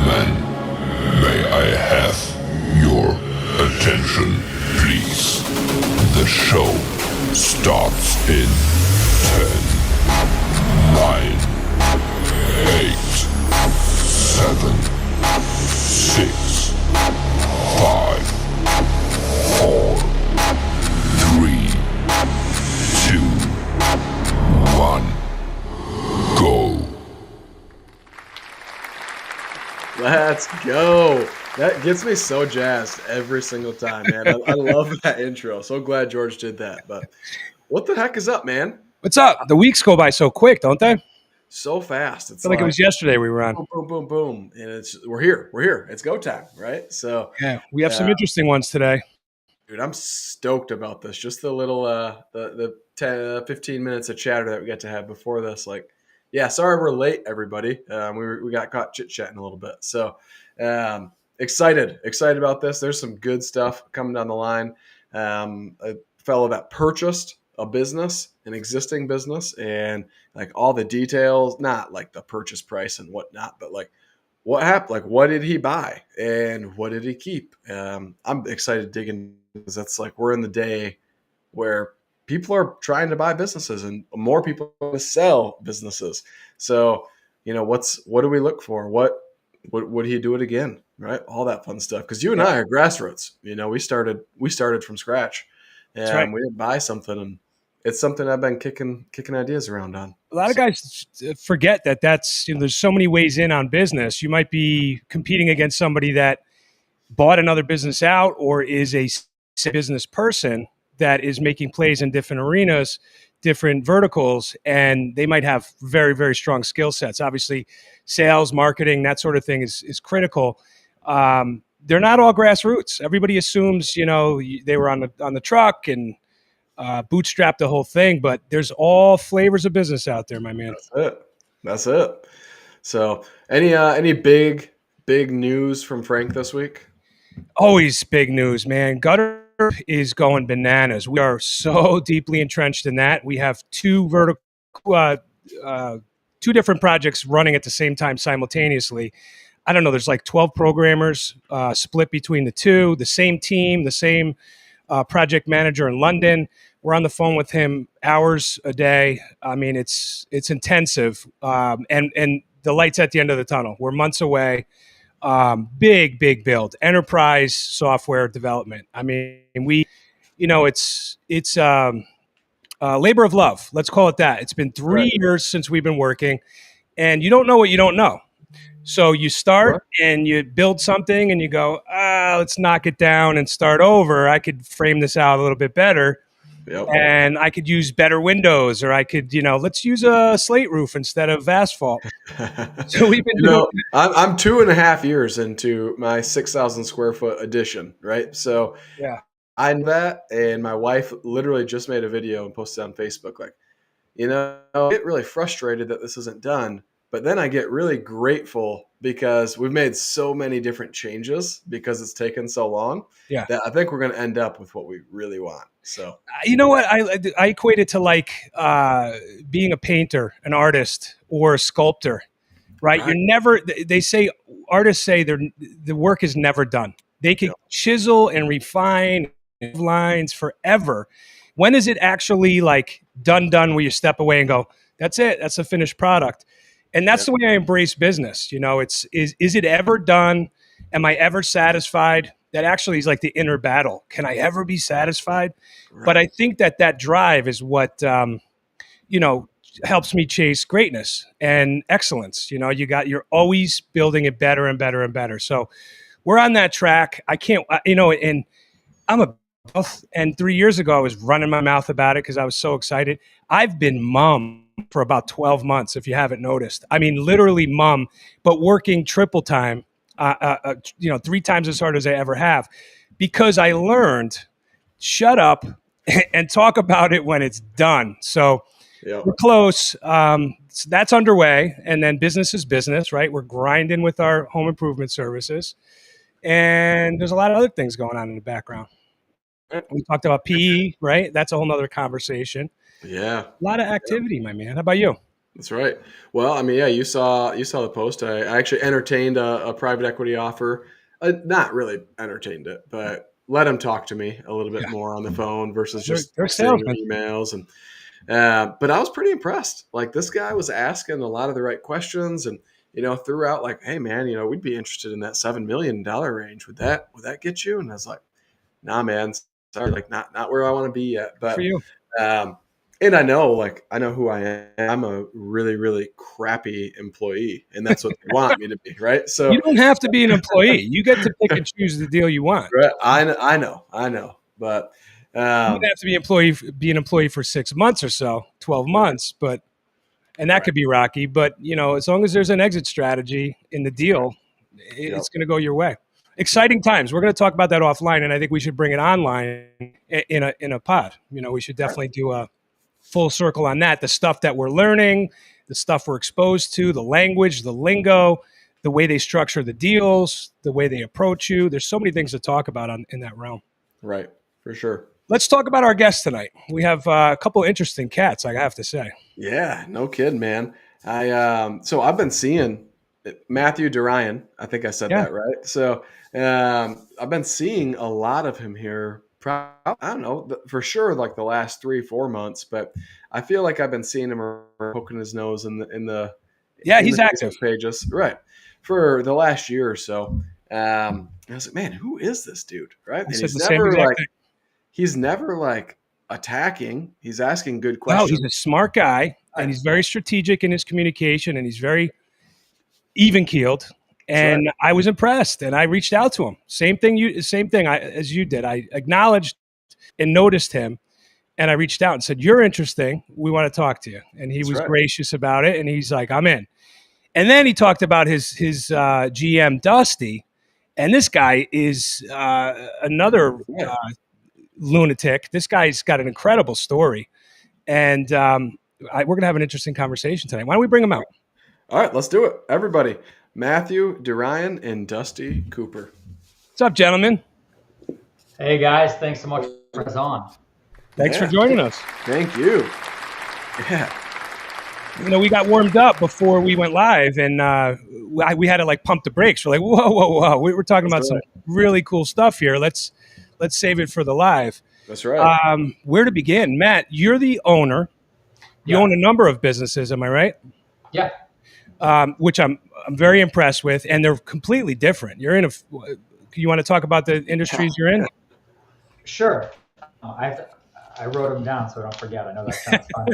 May I have your attention, please? The show starts in 10, 9, 8, 7, 6, 5, 4, 3, 2, 1, go. Let's go. That gets me so jazzed every single time, man. I love that intro. So glad George did that. But what the heck is up, man? What's up? The weeks go by so quick, don't they? So fast. It's I feel like it was yesterday we were on. boom, boom, boom, boom, and we're here. We're here. It's go time, right? So Yeah, we have some interesting ones today. dude, I'm stoked about this. Just the little the 10, 15 minutes of chatter that we got to have before this. Like, yeah, sorry we're late, everybody. We got caught chit chatting a little bit. So excited about this. There's some good stuff coming down the line. A fellow that purchased a business, an existing business, and like all the details, not like the purchase price and whatnot, but like what happened, like what did he buy and what did he keep? I'm excited to dig in because that's like we're in the day where people are trying to buy businesses and more people want to sell businesses. So, what do we look for? What would he do it again? Right? All that fun stuff. Because you and I are grassroots. We started from scratch, and right. we didn't buy something, and it's something I've been kicking ideas around on. A lot of guys forget that there's so many ways in on business. You might be competing against somebody that bought another business out or is a business person that is making plays in different arenas, different verticals, and they might have very, very strong skill sets. Obviously, sales, marketing, that sort of thing is critical. They're not all grassroots. Everybody assumes, they were on the truck and bootstrap the whole thing, but there's all flavors of business out there, my man. That's it. So any big news from Frank this week? Always big news, man. Gutter is going bananas. We are so deeply entrenched in that. We have two different projects running at the same time simultaneously. I don't know. There's like 12 programmers split between the two, the same team, the same project manager in London. We're on the phone with him hours a day. I mean, it's intensive, and the light's at the end of the tunnel. We're months away. Big build, enterprise software development. I mean, it's labor of love. Let's call it that. It's been 3 years since we've been working, and you don't know what you don't know. So you start and you build something and you go, let's knock it down and start over. I could frame this out a little bit better. Yep. And I could use better windows, or I could, let's use a slate roof instead of asphalt. So we've been doing. I'm 2.5 years into my 6,000 square foot addition, right? So yeah, I know that, and my wife literally just made a video and posted on Facebook, like, I get really frustrated that this isn't done. But then I get really grateful because we've made so many different changes because it's taken so long that I think we're going to end up with what we really want. So, you know what? I equate it to like being a painter, an artist, or a sculptor, right? You're never, artists say the work is never done. They can chisel and refine lines forever. When is it actually like done where you step away and go, that's it, that's a finished product? And that's the way I embrace business. Is it ever done? Am I ever satisfied? That actually is like the inner battle. Can I ever be satisfied? Right. But I think that drive is what, helps me chase greatness and excellence. You're always building it better and better and better. So we're on that track. I can't, and and 3 years ago I was running my mouth about it because I was so excited. I've been mum for about 12 months, if you haven't noticed. I mean, literally mum, but working triple time, 3 times as hard as I ever have, because I learned shut up and talk about it when it's done. So we're close. So that's underway. And then business is business, right? We're grinding with our home improvement services. And there's a lot of other things going on in the background. We talked about PE, right? That's a whole nother conversation. Yeah. A lot of activity, my man. How about you? That's right. Well, I mean, yeah, you saw the post. I actually entertained a private equity offer. Not really entertained it, but let him talk to me a little bit Yeah, more on the phone versus just they're texting or salesmen emails. And but I was pretty impressed. Like this guy was asking a lot of the right questions, and threw out like, "Hey, man, we'd be interested in that $7 million range. Would that get you?" And I was like, "Nah, man, sorry, like not where I want to be yet." Good for But you. um, and I know who I am. I'm a really, really crappy employee, and that's what they want me to be, right? You So, don't have to be an employee. You get to pick and choose the deal you want. right, I know, but You don't um, have to be an employee for 6 months or so, 12 months, but and that right, could be rocky. But as long as there's an exit strategy in the deal, yep, it's going to go your way. yep, Exciting times. We're going to talk about that offline, and I think we should bring it online in a pod. We should right, definitely do a full circle on that. The stuff that we're learning, the stuff we're exposed to, the language, the lingo, the way they structure the deals, the way they approach you. There's so many things to talk about in that realm. right, for sure. Let's talk about our guest tonight. We have a couple of interesting cats, I have to say. Yeah, no kidding, man. So I've been seeing Matthew Durian. I think I said Yeah, that right. So I've been seeing a lot of him here. I don't know for sure, like the last 3-4 months, but I feel like I've been seeing him poking his nose yeah, in he's the active. Facebook pages, right, for the last year or so. I was like, man, who is this dude, right? I And said the same exact thing. he's never like attacking. He's asking good No, he's questions. a smart guy, and Right. he's very strategic in his communication, and he's very even keeled. That's right. And I was impressed, and I reached out to him. Same thing as you did. I acknowledged and noticed him, and I reached out and said, "You're interesting. We want to talk to you." And he That's was right. gracious about it, and he's like, "I'm in." And then he talked about his GM Dusty, and this guy is another Yeah. lunatic. This guy's got an incredible story, and we're gonna have an interesting conversation tonight. Why don't we bring him out? All right, let's do it. Everybody, Matthew Durian and Dusty Cooper. What's up, gentlemen? Hey guys, thanks so much for having us on. Thanks for Yeah. joining us. Thank you. Yeah. We got warmed up before we went live, and we had to like pump the brakes. We're like, whoa, whoa, whoa! We're talking about That's some right. really cool stuff here. Let's save it for the live. That's right. Where to begin, Matt? You're the owner. You Yeah. own a number of businesses, am I right? Yeah. Which I'm very impressed with, and they're completely different. You're in a. You want to talk about the industries you're in? Sure. I wrote them down so I don't forget. I know that sounds fun.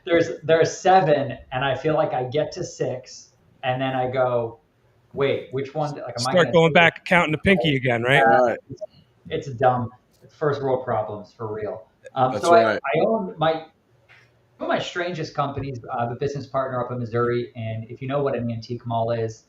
So there's 7, and I feel like I get to 6, and then I go, wait, which one? Like, am I Start going going back, counting the pinky again, right? All right. It's dumb. It's first world problems for real. That's So right. I own one of my strangest companies. I have a business partner up in Missouri, and if you know what an antique mall is,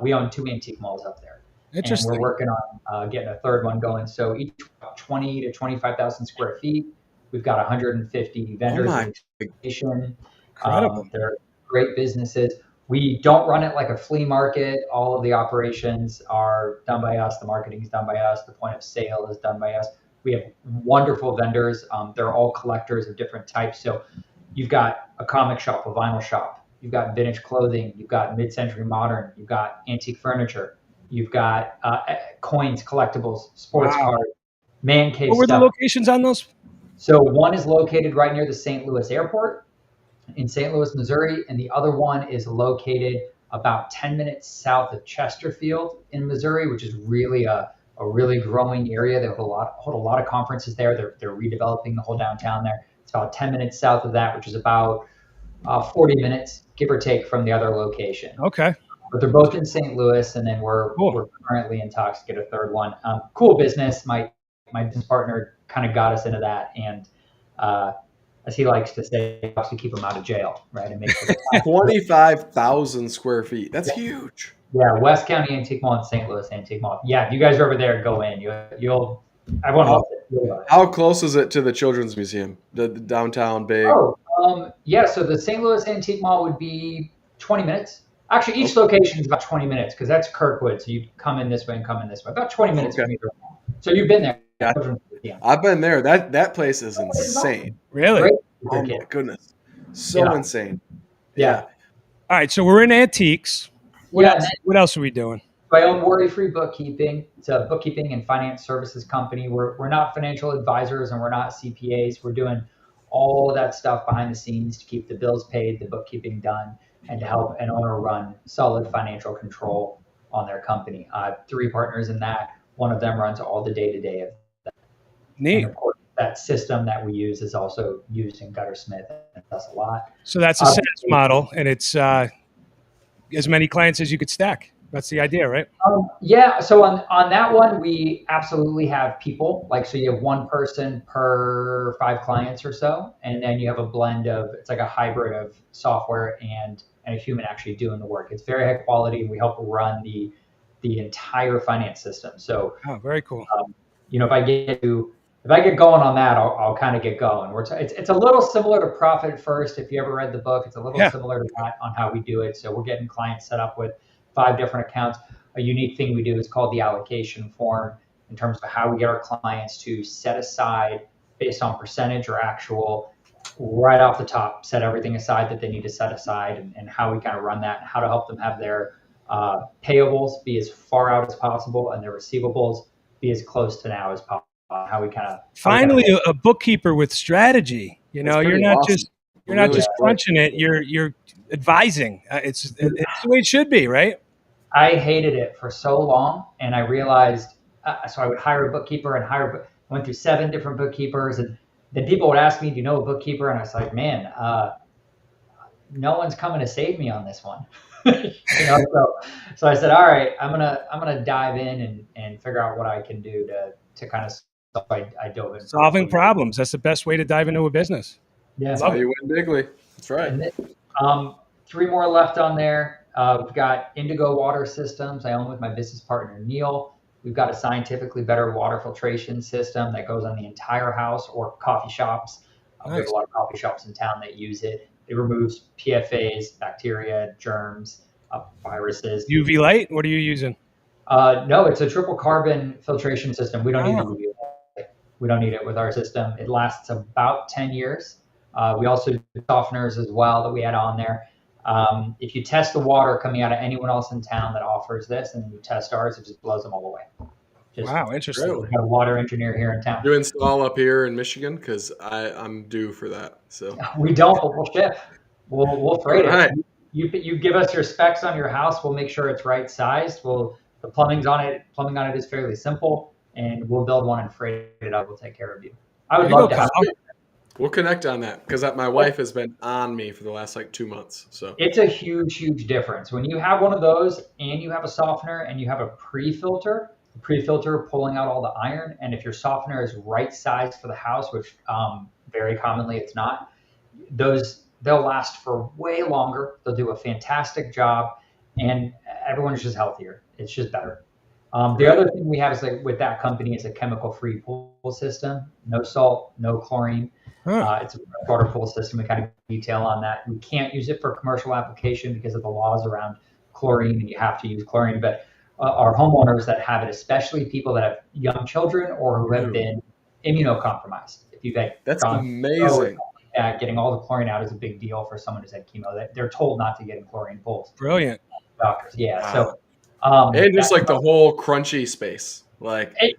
we own 2 antique malls up there. And we're Interesting. working on getting a third one going. So each 20 to 25,000 square feet. We've got 150 vendors my in each location. Incredible. They're great businesses. We don't run it like a flea market. All of the operations are done by us. The marketing is done by us. The point of sale is done by us. We have wonderful vendors. They're all collectors of different types. So you've got a comic shop, a vinyl shop. You've got vintage clothing. You've got mid-century modern. You've got antique furniture. You've got coins, collectibles, sports Wow. cards, man cave What were the stuff. locations on those? So one is located right near the St. Louis airport in St. Louis, Missouri, and the other one is located about 10 minutes south of Chesterfield in Missouri, which is really a really growing area. They hold a lot of conferences there. They're redeveloping the whole downtown there. It's about 10 minutes south of that, which is about 40 minutes, give or take, from the other location. Okay. But they're both in St. Louis, and then we're currently in talks to get a third one. Cool business. My business partner kind of got us into that, and as he likes to say, helps to keep him out of jail, right? And make sure 25,000 square feet. That's huge. Yeah, West County Antique Mall and St. Louis Antique Mall. Yeah, if you guys are over there, go in. You'll everyone loves it. You'll love it. How close is it to the Children's Museum, the downtown big? Yeah. So the St. Louis Antique Mall would be 20 minutes. Actually, each location is about 20 minutes because that's Kirkwood. So you come in this way and come in this way. About 20 minutes from either one. So you've been there. Yeah. I've been there. That place is insane. Really? Great. Oh my goodness. So Yeah. insane. Yeah. All right, so we're in antiques. What Yeah, else? What else are we doing? I own Worry-Free Bookkeeping. It's a bookkeeping and finance services company. We're not financial advisors and we're not CPAs. We're doing all of that stuff behind the scenes to keep the bills paid, the bookkeeping done, and to help an owner run solid financial control on their company. Three partners in that. One of them runs all the day-to-day of that. And Neat. of course, that system that we use is also used in Guttersmith and does a lot. So that's a SaaS model, and it's as many clients as you could stack. That's the idea, right? Yeah. So on that one, we absolutely have people. Like, so you have one person per 5 clients or so, and then you have a blend of, it's like a hybrid of software and a human actually doing the work. It's very high quality. We help run the entire finance system. So, Oh, very cool. if I get going on that, I'll kind of get going. It's a little similar to Profit First. If you ever read the book, it's a little similar to that on how we do it. So we're getting clients set up with 5 different accounts. A unique thing we do is called the allocation form in terms of how we get our clients to set aside based on percentage or actual right off the top, set everything aside that they need to set aside and how we kind of run that and how to help them have their payables be as far out as possible and their receivables be as close to now as possible. How we kind of finally a bookkeeper with strategy. You're not awesome. just crunching it. You're advising. It's the way it should be, right? I hated it for so long, and I realized. So I would hire a bookkeeper and I went through 7 different bookkeepers, and then people would ask me, "Do you know a bookkeeper?" And I was like, "Man, no one's coming to save me on this one." So I said, "All right, I'm gonna dive in and figure out what I can do to kind of." I dove in. Solving problems. That's the best way to dive into a business. Yeah. That's how you win bigly. That's right. And then, 3 more left on there. We've got Indigo Water Systems. I own with my business partner, Neil. We've got a scientifically better water filtration system that goes on the entire house or coffee shops. We have a lot of coffee shops in town that use it. It removes PFAs, bacteria, germs, viruses. UV light? What are you using? No, it's a triple carbon filtration system. We don't need UV light. We don't need it with our system. It lasts about 10 years. We also do softeners as well that we add on there. If you test the water coming out of anyone else in town that offers this, and then you test ours, it just blows them all away. Wow, interesting. We've got a water engineer here in town. You install up here in Michigan? Because I'm due for that. So we don't, but we'll ship. We'll freight right. it. You give us your specs on your house. We'll make sure it's right sized. The plumbing on it is fairly simple, and we'll build one and freight it out. We'll take care of you. I would love to have. We'll connect on that because my wife has been on me for the last 2 months. So it's a huge difference when you have one of those and you have a softener and you have a pre-filter pulling out all the iron. And if your softener is right sized for the house, which very commonly it's not, they'll last for way longer. They'll do a fantastic job, and everyone's just healthier. It's just better. The other thing we have is with that company is a chemical-free pool system. No salt, no chlorine. It's a water pool system. We kind of detail on that. We can't use it for commercial application because of the laws around chlorine, and you have to use chlorine. But our homeowners that have it, especially people that have young children or who have been immunocompromised. If you've had that's amazing. Getting all the chlorine out is a big deal for someone who's had chemo. They're told not to get in chlorine pools. Brilliant. Doctors, yeah. Wow. So. And just the whole crunchy space.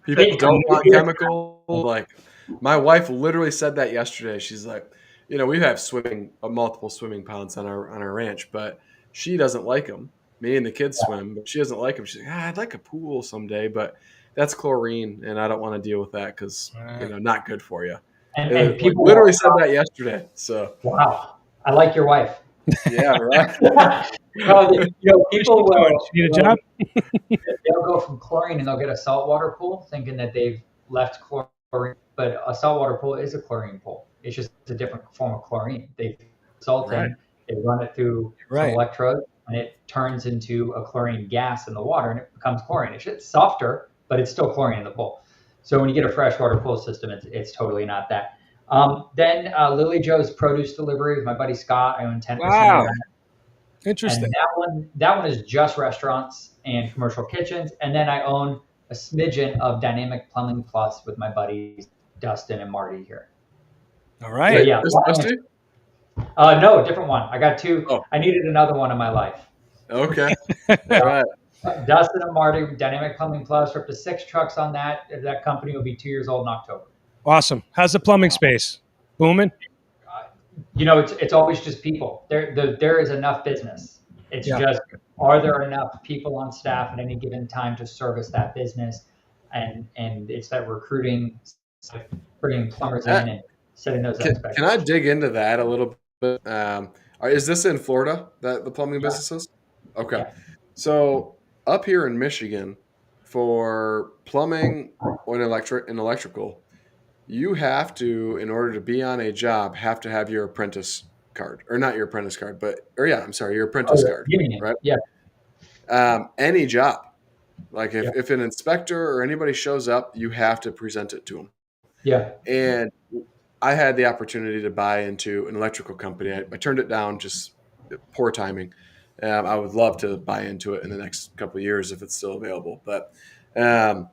People don't want chemical. My wife literally said that yesterday. She's like, we have multiple swimming ponds on our ranch, but she doesn't like them. Me and the kids swim, but she doesn't like them. She's like, I'd like a pool someday, but that's chlorine, and I don't want to deal with that because not good for you. And people literally said that yesterday. So wow, I like your wife. Yeah, right. People will. You need a job? They'll go from chlorine and they'll get a saltwater pool, thinking that they've left chlorine. But a saltwater pool is a chlorine pool. It's just a different form of chlorine. They salt in, they run it through some electrodes, and it turns into a chlorine gas in the water, and it becomes chlorine. It's softer, but it's still chlorine in the pool. So when you get a freshwater pool system, it's totally not that. Then Lily Joe's produce delivery with my buddy Scott. I own 10% of that. Interesting. And that one is just restaurants and commercial kitchens. And then I own a smidgen of Dynamic Plumbing Plus with my buddies Dustin and Marty here. All right. So, yeah. No, different one. I got two. Oh, I needed another one in my life. okay. All right. Dustin and Marty, Dynamic Plumbing Plus, we're up to 6 trucks on that. That company will be 2 years old in October. Awesome. How's the plumbing space? Booming? It's always just people. There is enough business. It's Yeah. just, are there enough people on staff at any given time to service that business? And it's that recruiting, bringing plumbers in and setting those Can expectations. I dig into that a little bit? Is this in Florida that the plumbing Yeah. business is? Okay. Yeah. So up here in Michigan, for plumbing or electrical, you have to, in order to be on a job, have to have your apprentice card, or not your apprentice card, I'm sorry, your Oh, apprentice the card, union. right? Yeah. Any job, like Yeah. if an inspector or anybody shows up, you have to present it to them. Yeah. And I had the opportunity to buy into an electrical company. I turned it down, just poor timing. I would love to buy into it in the next couple of years if it's still available. But um,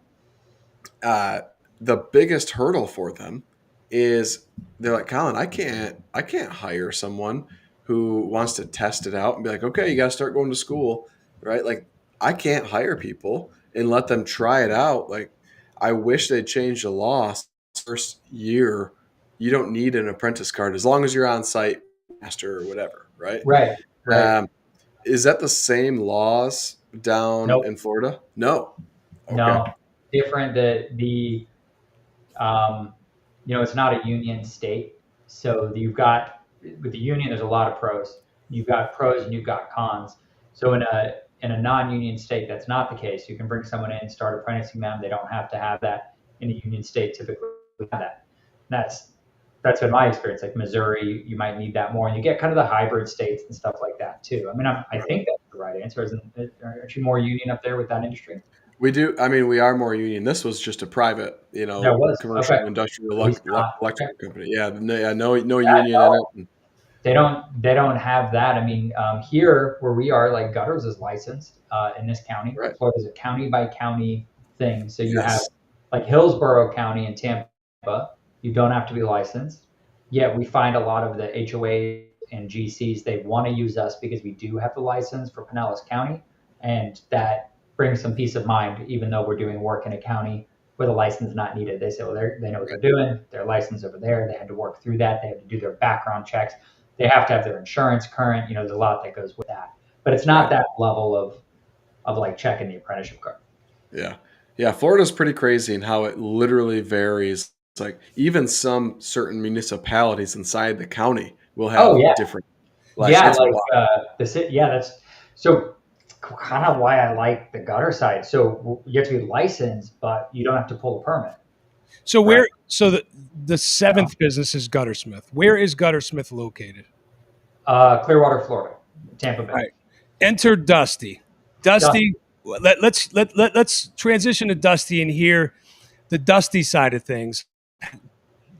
uh, the biggest hurdle for them is they're like, Colin, I can't hire someone who wants to test it out and be like, okay, you got to start going to school, right? Like, I can't hire people and let them try it out. Like, I wish they'd change the law. First year, you don't need an apprentice card as long as you're on site, master or whatever, right? Right. Right. Um, is that the same laws down Nope. in Florida? No. Okay. No. Different. Um, it's not a union state. So you've got, with the union, there's a lot of pros. You've got pros and you've got cons. So in a non-union state, that's not the case. You can bring someone in, start apprenticing them. They don't have to have that. In a union state, typically have that. That's been my experience. Like Missouri, you might need that more, and you get kind of the hybrid states and stuff like that too. I mean, I think that's the right answer. Aren't you more union up there with that industry? We do. I mean, we are more union. This was just a private, There was. commercial Okay. industrial At least not. Okay. electrical company. Yeah, no Yeah, union in no. it. They don't have that. I mean, here where we are, like gutters is licensed in this county. Right. Florida is a county by county thing. So you have Yes. like Hillsborough County in Tampa. You don't have to be licensed. Yet we find a lot of the HOA and GCs, they want to use us because we do have the license for Pinellas County, and that brings some peace of mind. Even though we're doing work in a county where the license is not needed, they say, well, they know what they're doing. Their license over there. They had to work through that. They have to do their background checks. They have to have their insurance current. There's a lot that goes with that, but it's not Right. that level of like checking the apprenticeship card. Yeah. Yeah. Florida's pretty crazy in how it literally varies. It's like even some certain municipalities inside the county will Oh have yeah, different yeah, license. like the city. Yeah, that's so kind of why I like the gutter side. So you have to be licensed, but you don't have to pull a permit. So Right. the seventh business is Guttersmith. Where is Guttersmith located? Clearwater, Florida, Tampa Bay. Right. Enter Dusty. Dusty, let's transition to Dusty and hear the Dusty side of things.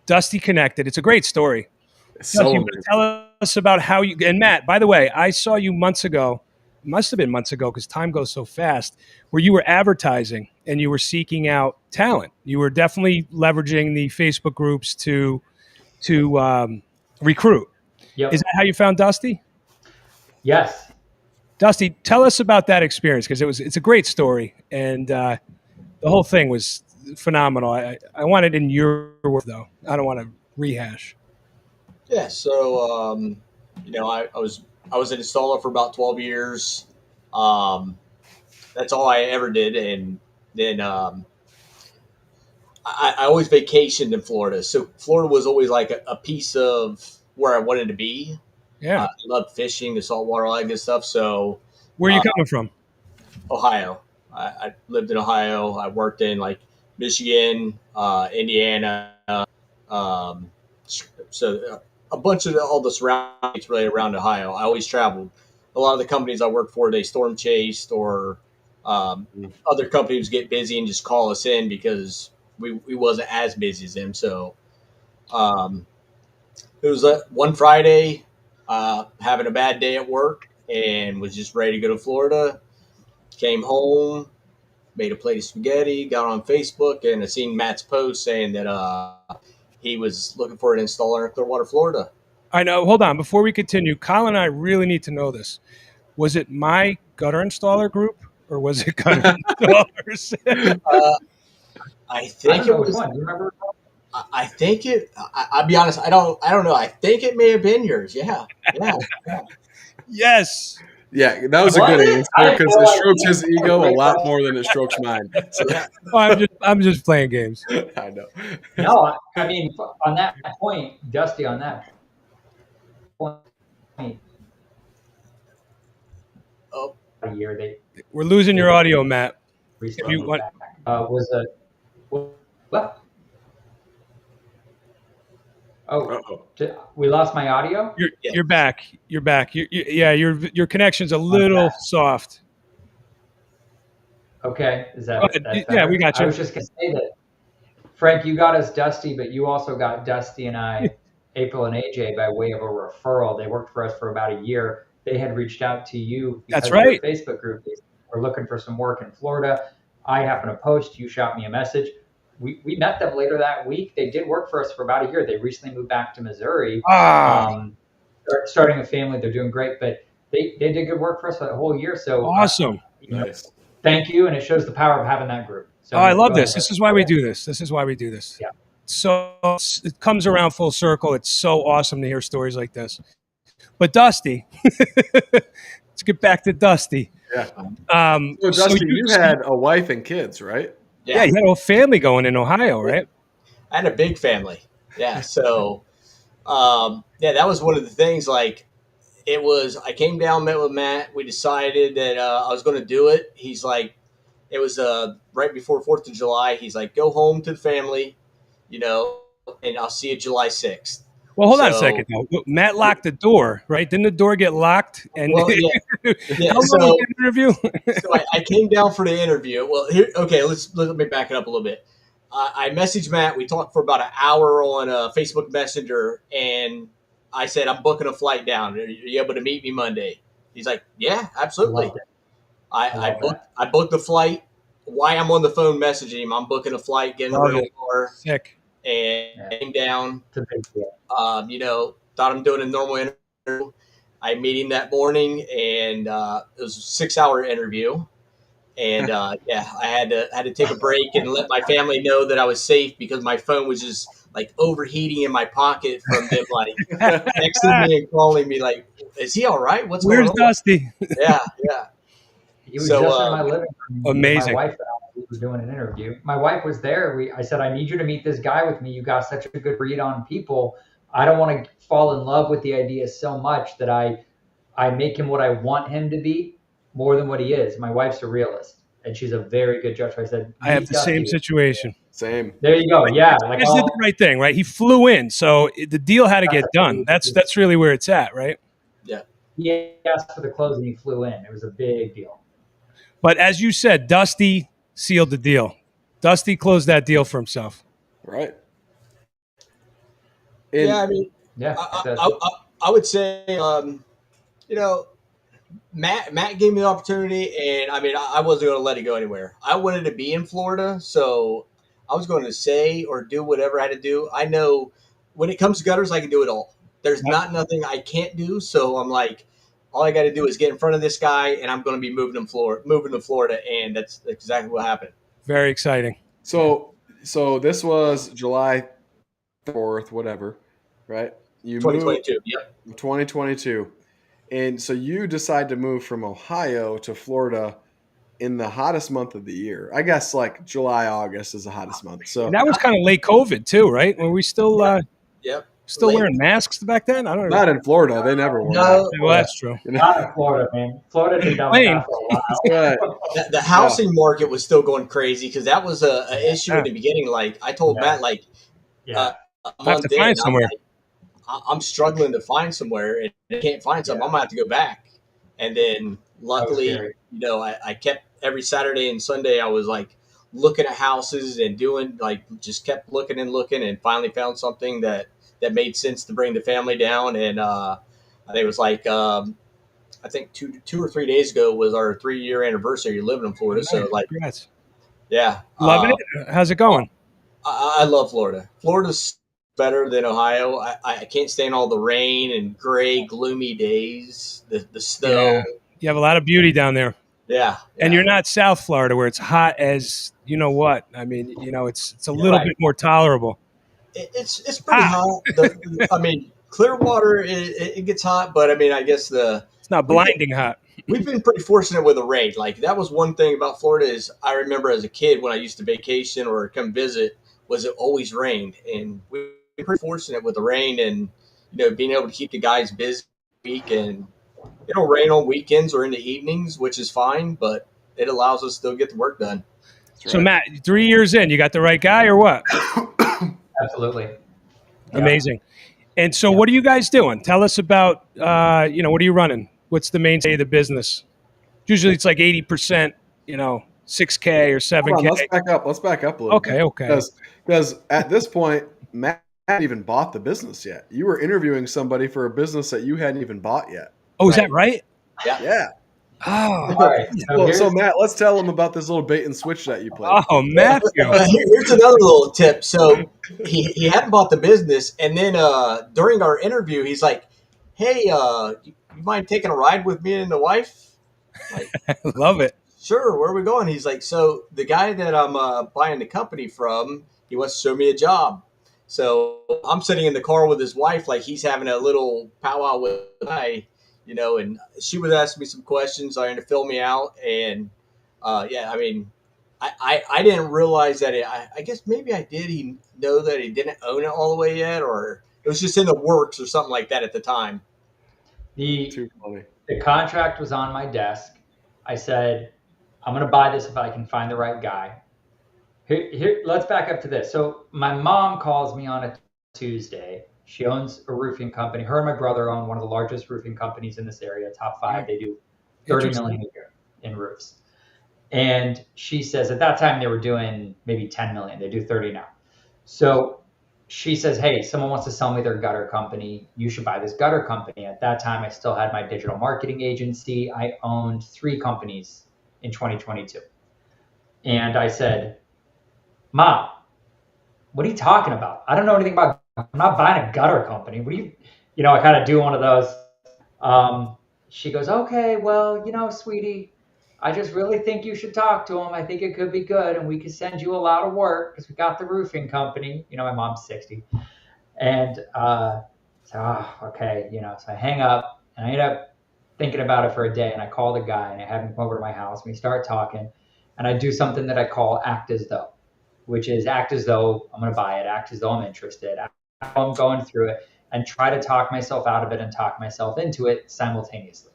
Dusty Connected. It's a great story. It's Dusty, so you want to tell us about how you, and Matt, by the way, I saw you months ago, must have been months ago because time goes so fast, where you were advertising and you were seeking out talent. You were definitely leveraging the Facebook groups to recruit. Yep. Is that how you found Dusty? Yes. Dusty, tell us about that experience because it's a great story and the whole thing was phenomenal. I want it in your words though. I don't want to rehash. Yeah, so I was an installer for about 12 years. Um, that's all I ever did, and then I always vacationed in Florida. So Florida was always like a piece of where I wanted to be. Yeah. I love fishing, the saltwater, all that good stuff. So Where are you coming from? Ohio, I lived in Ohio. I worked in like Michigan, Indiana. Um, so a bunch of all the surroundings really around Ohio. I always traveled. A lot of the companies I worked for, they storm chased or other companies get busy and just call us in because we wasn't as busy as them. So um, it was one Friday, having a bad day at work and was just ready to go to Florida. Came home, made a plate of spaghetti, got on Facebook, and I seen Matt's post saying that he was looking for an installer in Clearwater, Florida. I know. Hold on. Before we continue, Colin and I really need to know this. Was it my gutter installer group or was it gutter installers? I I think don't it know which was. one. Do you remember? I think it. I'll be honest. I don't know. I think it may have been yours. Yeah. Yeah. Yes. Yeah, that was a Was good it? answer I have because no it idea. strokes his ego a Great lot question. more than it strokes mine. So Yeah. Oh, I'm just playing games. I know. No, I mean, on that point, Dusty, on that point, Oh, a year they We're losing your audio, Matt. recently You moved want? back. Was a what? Oh, Uh-oh. we lost my audio. yes. You're back. You're back. Yeah, your connection's a I'm little back. soft. Okay, is Go that ahead. that's Yeah, we better? got I you. was just gonna say that Frank, you got us Dusty, but you also got Dusty and I, April and AJ, by way of a referral. They worked for us for about a year. They had reached out to you That's because of your right. Facebook group. They were looking for some work in Florida. I happened to post. You shot me a message. We met them later that week. They did work for us for about a year. They recently moved back to Missouri, Ah, starting a family. They're doing great, but they did good work for us for the whole year. So awesome. Nice. thank you, and it shows the power of having that group. So Oh, I love go ahead, this. This Dusty. is why we do this. This is why we do this. Yeah. So it comes around full circle. It's so awesome to hear stories like this. But Dusty, let's get back to Dusty. Yeah. So So Dusty, you had a wife and kids, right? yeah, you had a whole family going in Ohio, right? I had a big family. Yeah. So, yeah, that was one of the things. Like, it was. I came down, met with Matt. We decided that I was going to do it. He's like, it was right before 4th of July. He's like, go home to the family, and I'll see you July 6th. Well, hold on a So- second. Though. Matt locked the door, right? Didn't the door get locked? And Well, yeah. how long was the interview? So I came down for the interview. Well, okay, let me back it up a little bit. I messaged Matt. We talked for about an hour on Facebook Messenger, and I said, I'm booking a flight down. Are you able to meet me Monday? He's like, yeah, absolutely. Loved it. I booked the flight. Why I'm on the phone messaging him, I'm booking a flight, getting a Love rental it. car, Sick. and came down. It's a big deal. Thought I'm doing a normal interview. I meet him that morning, and it was a 6-hour interview. And yeah, I had to take a break and let my family know that I was safe because my phone was just like overheating in my pocket from them like texting me and calling me like, "Is he all right? What's Where's going on?" Dusty? Yeah, yeah. He was So, just in my living room. with Amazing. My wife and I, we were doing an interview. My wife was there. I said, I need you to meet this guy with me. You got such a good read on people. I don't want to fall in love with the idea so much that I make him what I want him to be more than what he is. My wife's a realist, and she's a very good judge. So I said, I have "Meet the Dusty." same situation. Same. There you go. Yeah, You like guys did the right thing, right? He flew in, so the deal had to get done. That's really where it's at, right? he asked for the clothes and he flew in. It was a big deal. But as you said, Dusty sealed the deal. Dusty closed that deal for himself. Right. And Yeah, I mean, Yeah, I would say, Matt gave me the opportunity, and I mean, I wasn't going to let it go anywhere. I wanted to be in Florida, so I was going to say or do whatever I had to do. I know when it comes to gutters, I can do it all. There's not nothing I can't do, so I'm like, all I got to do is get in front of this guy, and I'm going to be moving to Florida, and that's exactly what happened. Very exciting. so this was July 4th, whatever, right? You 2022. Yep. moved 2022. And so you decide to move from Ohio to Florida in the hottest month of the year. I guess like July, August is the hottest month. So And that was kind of late COVID too, right? Were we still Yep. still Late. wearing masks back then? I don't know. not in Florida. They never were. No. Well, that's true. not in Florida, man. Florida did that Wayne. for a while. Right. The housing market was still going crazy because that was a issue Yeah. in the beginning. Like I told Yeah. Matt, like Yeah. a have month to in, find somewhere. I'm struggling to find somewhere and I can't find something. Yeah. I'm gonna have to go back. And then luckily, scary. I kept every Saturday and Sunday. I was like looking at houses and doing like just kept looking and finally found something that made sense to bring the family down. And I think it was like I think two or 3 days ago was our 3-year anniversary living in Florida. So like, Congrats. yeah, Loving it. How's it going? I love Florida. Florida's better than Ohio. I can't stand all the rain and gray, gloomy days, the snow. Yeah. You have a lot of beauty down there. Yeah. And you're not South Florida where it's hot as you know what. I mean, it's a little Right. bit more tolerable. It's pretty hot. I mean, Clearwater it gets hot, but I mean, I guess It's not we've been, blinding hot. we've been pretty fortunate with the rain. Like that was one thing about Florida is I remember as a kid when I used to vacation or come visit was it always rained, and we were pretty fortunate with the rain and being able to keep the guys busy week and it'll rain on weekends or in the evenings, which is fine, but it allows us to still get the work done. So Matt, 3 years in, you got the right guy or what? Absolutely. Yeah. Amazing. And so what are you guys doing? Tell us about, what are you running? What's the mainstay of the business? Usually it's like 80%, 6K or 7K. Hold on, let's back up a little bit. Okay. Because at this point, Matt hadn't even bought the business yet. You were interviewing somebody for a business that you hadn't even bought yet. Oh, is that right? Yeah. Oh, All right. So Matt, let's tell them about this little bait and switch that you played. Oh, Matthew. Here's another little tip. So he hadn't bought the business, and then during our interview, he's like, "Hey, you mind taking a ride with me and the wife?" Like, Love it. sure. Where are we going? He's like, "So the guy that I'm buying the company from, he wants to show me a job." So I'm sitting in the car with his wife, like he's having a little powwow with the guy, and she was asking me some questions, trying to fill me out, and I mean. I didn't realize that I guess maybe I did know that he didn't own it all the way yet, or it was just in the works or something like that at the time. Too funny. The contract was on my desk. I said, I'm going to buy this if I can find the right guy. Here, let's back up to this. So my mom calls me on a Tuesday. She owns a roofing company. Her and my brother own one of the largest roofing companies in this area, top 5. They do 30 million a year in roofs. And she says at that time they were doing maybe 10 million. They do 30 now. So she says, hey, someone wants to sell me their gutter company. You should buy this gutter company. At that time, I still had my digital marketing agency. I owned 3 companies in 2022. And I said, Mom, what are you talking about? I don't know anything about, I'm not buying a gutter company. What do you, I kind of do one of those. She goes, okay, well, sweetie, I just really think you should talk to him. I think it could be good, and we could send you a lot of work because we got the roofing company. My mom's 60. And okay, so I hang up, and I end up thinking about it for a day, and I call the guy, and I have him come over to my house, and we start talking, and I do something that I call act as though, which is act as though I'm going to buy it, act as though I'm interested, act as though I'm going through it, and try to talk myself out of it and talk myself into it simultaneously.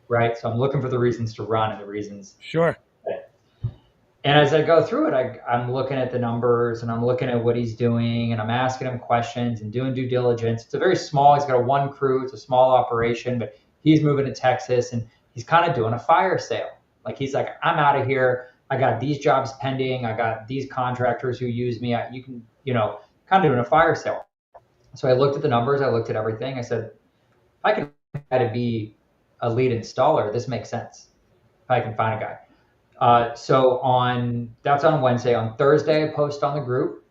Right. So I'm looking for the reasons to run and the reasons. Sure. And as I go through it, I'm looking at the numbers and I'm looking at what he's doing and I'm asking him questions and doing due diligence. It's he's got a 1 crew. It's a small operation, but he's moving to Texas and he's kind of doing a fire sale. Like he's like, I'm out of here. I got these jobs pending. I got these contractors who use me. You can, kind of doing a fire sale. So I looked at the numbers. I looked at everything. I said, if I can try to be a lead installer, this makes sense if I can find a guy. So that's on Wednesday. On Thursday, I post on the group.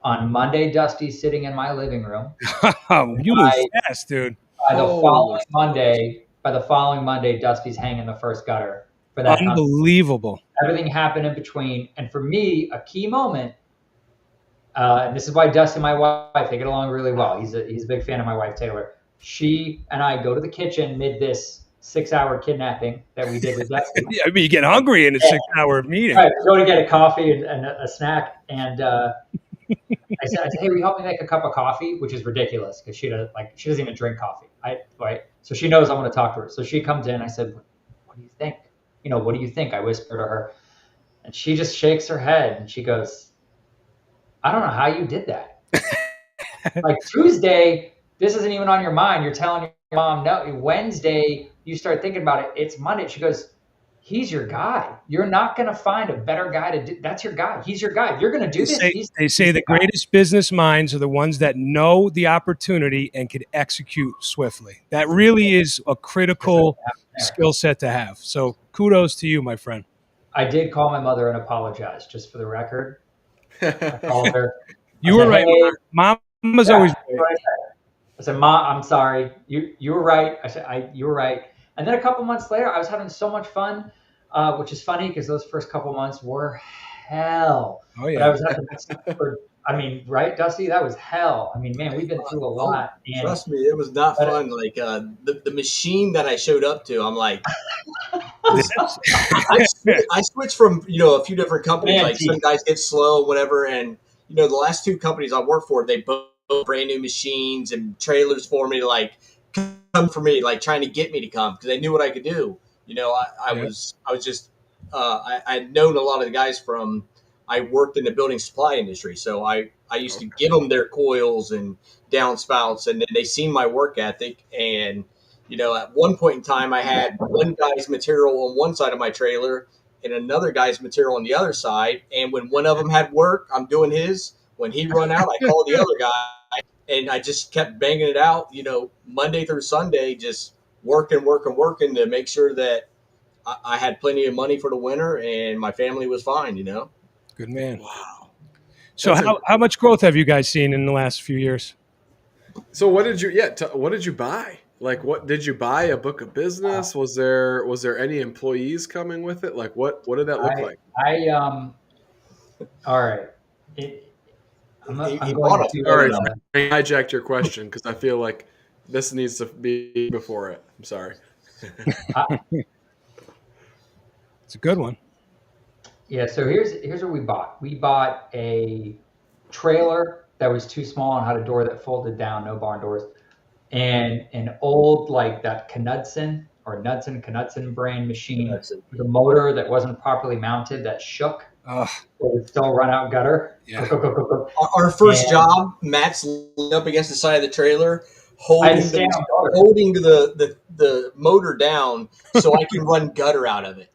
On Monday, Dusty's sitting in my living room. You move fast, dude. By the following Monday, Dusty's hanging the first gutter for that. Unbelievable. Everything happened in between. And for me, a key moment, and this is why Dusty and my wife, they get along really well. He's a big fan of my wife, Taylor. She and I go to the kitchen mid this 6-hour kidnapping that we did with Dusty. Yeah, I mean, you get hungry in a 6-hour meeting. Right, go to get a coffee and a snack. And I said, hey, will you help me make a cup of coffee? Which is ridiculous because she doesn't even drink coffee. Right. So she knows I'm going to talk to her. So she comes in. I said, what do you think? What do you think? I whispered to her. And she just shakes her head and she goes, I don't know how you did that. Like Tuesday, this isn't even on your mind. You're telling your mom, no. Wednesday, you start thinking about it. It's Monday. She goes, he's your guy. You're not going to find a better guy to do. That's your guy. He's your guy. If you're going to do this. They say the greatest business minds are the ones that know the opportunity and can execute swiftly. That really is a critical skill set to have. So kudos to you, my friend. I did call my mother and apologize, just for the record. I called her. You were right, Mom. Mom was always right. I said, Mom, I'm sorry. You were right. I said, you were right. And then a couple months later, I was having so much fun, which is funny because those first couple months were hell. Oh But yeah. I was having, I mean, right, Dusty? That was hell. I mean, man, we've been through a lot. And, trust me, it was not but- fun. Like the machine that I showed up to, I'm like, This- I switched from a few different companies. Like Antique. some guys get slow, whatever, and the last two companies I worked for, they both brand new machines and trailers for me to like come for me, like trying to get me to come because they knew what I could do. I Yeah. was just I'd known a lot of the guys from. I worked in the building supply industry, so I used to give them their coils and downspouts, and then they seen my work ethic. And at one point in time, I had one guy's material on one side of my trailer and another guy's material on the other side. And when one of them had work, I'm doing his. When he run out, I call the other guy, and I just kept banging it out. Monday through Sunday, just working to make sure that I had plenty of money for the winter and my family was fine. Good man. Wow. So how much growth have you guys seen in the last few years? So what did you what did you buy? Like, what did you buy? A book of business? Was there any employees coming with it? Like, what did that look like? All right. I'm He going bought to. it. Sorry, I hijacked your question because I feel like this needs to be before it. I'm sorry. It's a good one. Yeah, so here's what we bought. We bought a trailer that was too small and had a door that folded down, no barn doors, and an old like that Knudsen brand machine Knudsen. with a motor that wasn't properly mounted that shook. Ugh. It would still run out gutter. Yeah. Our first And- job, Matt's leaning up against the side of the trailer, I had holding to stand on gutter. holding the motor down so I can run gutter out of it.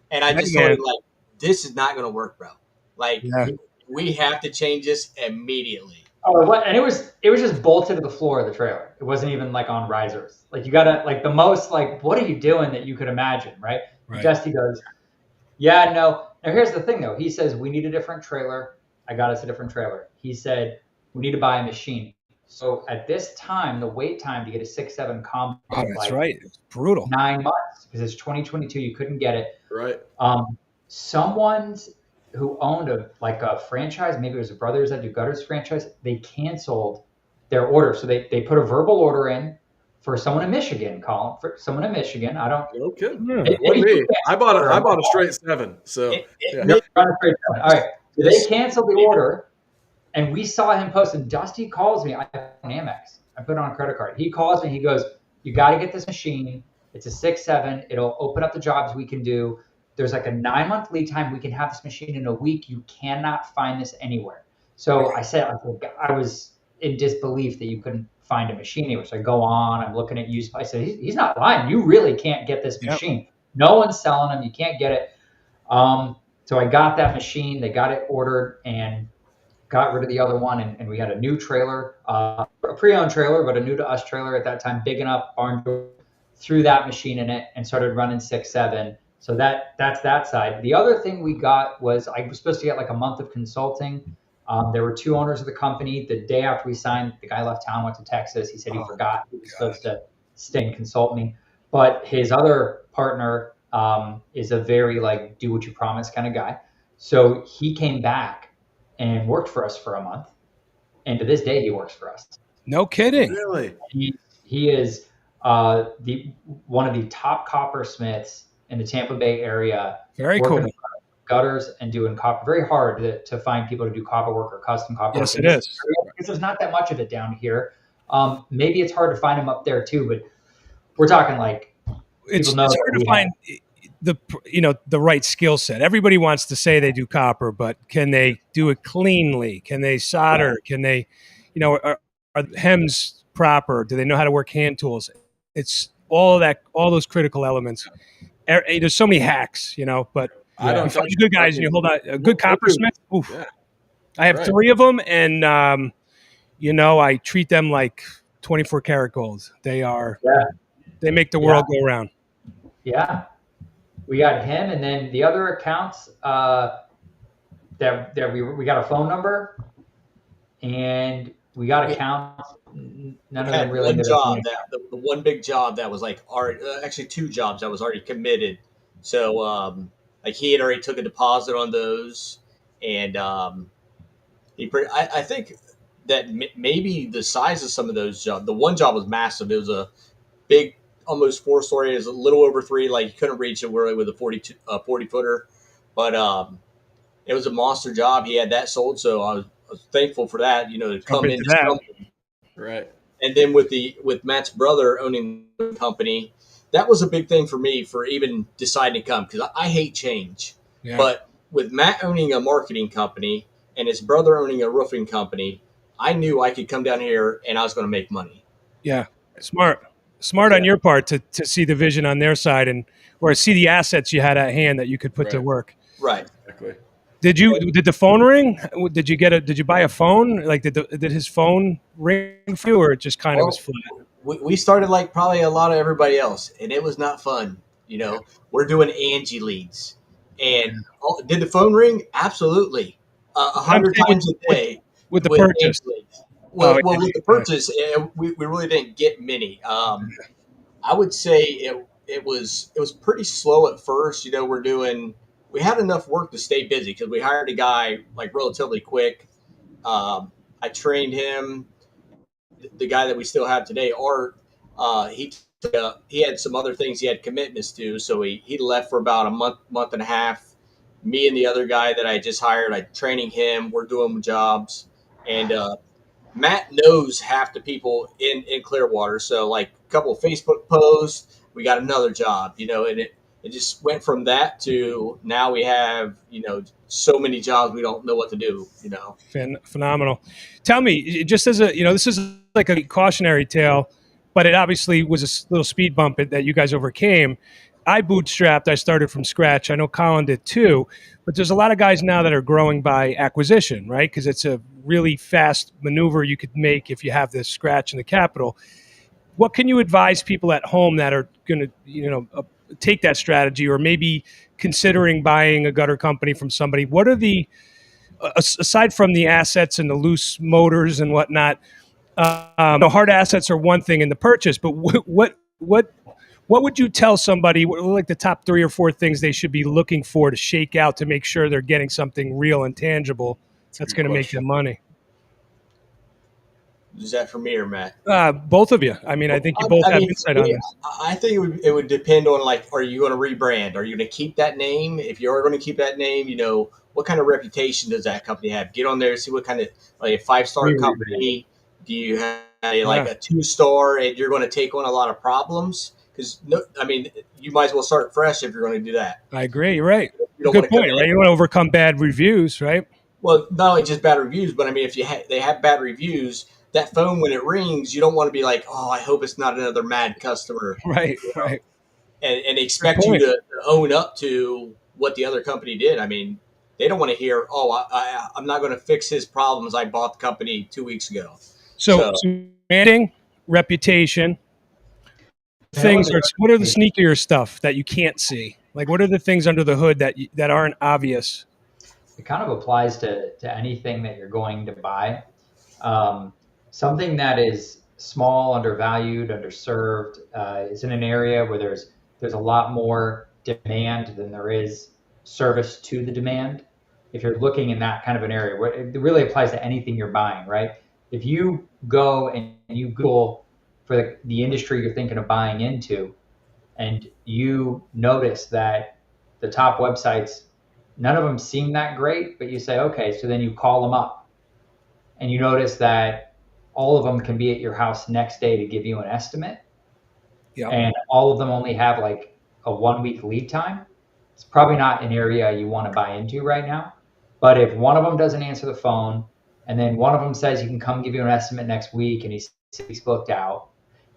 And I just started like, this is not going to work, bro. Like, Yeah. we have to change this immediately. Oh, what? And it was just bolted to the floor of the trailer. It wasn't even like on risers. Like you gotta like the most like what are you doing that you could imagine, right? Right. Dusty goes, yeah, no. Now here's the thing though. He says we need a different trailer. I got us a different trailer. He said we need to buy a machine. So at this time, the wait time to get a 6.7 combo Oh, was that's like right. It's brutal. 9 months because it's 2022. You couldn't get it. Right. Someone's who owned a franchise, maybe it was the Brothers That Do Gutters franchise, they canceled their order. So they put a verbal order in for someone in Michigan, Colin. For someone in Michigan. I don't No kidding. Yeah. What me? I bought a straight 7. So yeah. All right. So they canceled the order and we saw him post and Dusty calls me. I have an Amex. I put it on a credit card. He calls me, he goes, you gotta get this machine. It's a 6.7. It'll open up the jobs we can do. There's like a 9-month lead time. We can have this machine in a week. You cannot find this anywhere. So I was in disbelief that you couldn't find a machine anywhere. So I go on, I'm looking at used. I said, he's not lying. You really can't get this machine. No one's selling them. You can't get it. So I got that machine. They got it ordered and got rid of the other one. And we had a new trailer, a pre-owned trailer, but a new to us trailer at that time, big enough, barn door, threw that machine in it and started running 6.7. So that's that side. The other thing we got was I was supposed to get like a month of consulting. There were 2 owners of the company. The day after we signed, the guy left town, went to Texas. He said he forgot. He was supposed to stay and consult me. But his other partner is a very like do what you promise kind of guy. So he came back and worked for us for a month. And to this day, he works for us. No kidding. Really? He is one of the top coppersmiths in the Tampa Bay area. Very cool. Gutters and doing copper. Very hard to find people to do copper work or custom copper Yes, work. it is. Because there's not that much of it down here. Maybe it's hard to find them up there too, but we're talking like It's know hard that to we find the right skill set. Everybody wants to say they do copper, but can they do it cleanly? Can they solder? Can they, are hems proper? Do they know how to work hand tools? It's all those critical elements. There's so many hacks, but I don't you find touch good guys and you hold on. A good coppersmith. Oof. Yeah. I have 3 of them, and I treat them like 24 karat gold. They are. Yeah. They make the world go round. Yeah. We got him, and then the other accounts that we got a phone number. and we got We accounts. None of them had really one ended up job being. that the one big job that was like already, actually two jobs that was already committed. So like he had already took a deposit on those, and I think that maybe the size of some of those jobs. The one job was massive. It was a big, almost 4 story. It was a little over three. Like you couldn't reach it really with a 40 footer, but it was a monster job. He had that sold, so I was thankful for that. You know, to Jump come into in that. Right. and then with Matt's brother owning the company, that was a big thing for me for even deciding to come because I hate change. Yeah. But with Matt owning a marketing company and his brother owning a roofing company, I knew I could come down here and I was going to make money. Yeah. Smart on Yeah. your part to see the vision on their side and or see the assets you had at hand that you could put to Right. work. Right. Exactly. Did the phone ring? Did you buy a phone? Like did his phone ring for you or it just kind of was Well, flat? we started like probably a lot of everybody else, and it was not fun. You know, we're doing Angie leads, and did the phone ring? Absolutely, a I'm hundred saying times a day with the with purchase. Angie leads. Oh, Well, with the yeah. purchase, we really didn't get many. I would say it was pretty slow at first. You know, we had enough work to stay busy because we hired a guy like relatively quick. I trained him, the guy that we still have today, Art, he had some other things he had commitments to, so he left for about a month and a half. Me and the other guy that I just hired, I training him. We're doing jobs, and Matt knows half the people in Clearwater. So like a couple of Facebook posts, we got another job, you know, and it just went from that to now we have, you know, so many jobs we don't know what to do, you know. Phenomenal. Tell me, just as this is like a cautionary tale, but it obviously was a little speed bump that you guys overcame. I bootstrapped. I started from scratch. I know Colin did too, but there's a lot of guys now that are growing by acquisition, right? Because it's a really fast maneuver you could make if you have the scratch and the capital. What can you advise people at home that are going to, take that strategy or maybe considering buying a gutter company from somebody? What are the aside from the assets and the loose motors and whatnot, hard assets are one thing in the purchase, but what would you tell somebody? What are like the top 3 or 4 things they should be looking for to shake out to make sure they're getting something real and tangible That's a that's good going to make question. them money? Is that for me or Matt? Both of you. I mean, I think you both I have mean, for insight on me, this. I think it would depend on like, are you going to rebrand? Are you going to keep that name? If you are going to keep that name, you know, what kind of reputation does that company have? Get on there, see what kind of like a 5 star Rebrand. company. Do you have like Yeah, a 2 star, and you're going to take on a lot of problems? Because no, I mean, you might as well start fresh if you're going to do that. I agree. You're right. You don't Good want to come point, in. right? You want to overcome bad reviews, right? Well, not only just bad reviews, but I mean, if they have bad reviews, that phone when it rings, you don't want to be like, oh, I hope it's not another mad customer, Right, you know, right. and Good expect you point. to own up to what the other company did. I mean, they don't want to hear, oh, I'm not going to fix his problems. I bought the company 2 weeks ago. So, So branding, reputation, things are. What are the sneakier stuff that you can't see? Like, what are the things under the hood that aren't obvious? It kind of applies to anything that you're going to buy. Um, Something that is small, undervalued, underserved is in an area where there's a lot more demand than there is service to the demand. If you're looking in that kind of an area, where it really applies to anything you're buying, right? If you go and you Google for the industry you're thinking of buying into, and you notice that the top websites, none of them seem that great, but you say, okay, so then you call them up and you notice that all of them can be at your house next day to give you an estimate, Yep. and all of them only have like a 1 week lead time. It's probably not an area you want to buy into right now. But if one of them doesn't answer the phone, and then one of them says you can come give you an estimate next week, and he's 6 weeks booked out,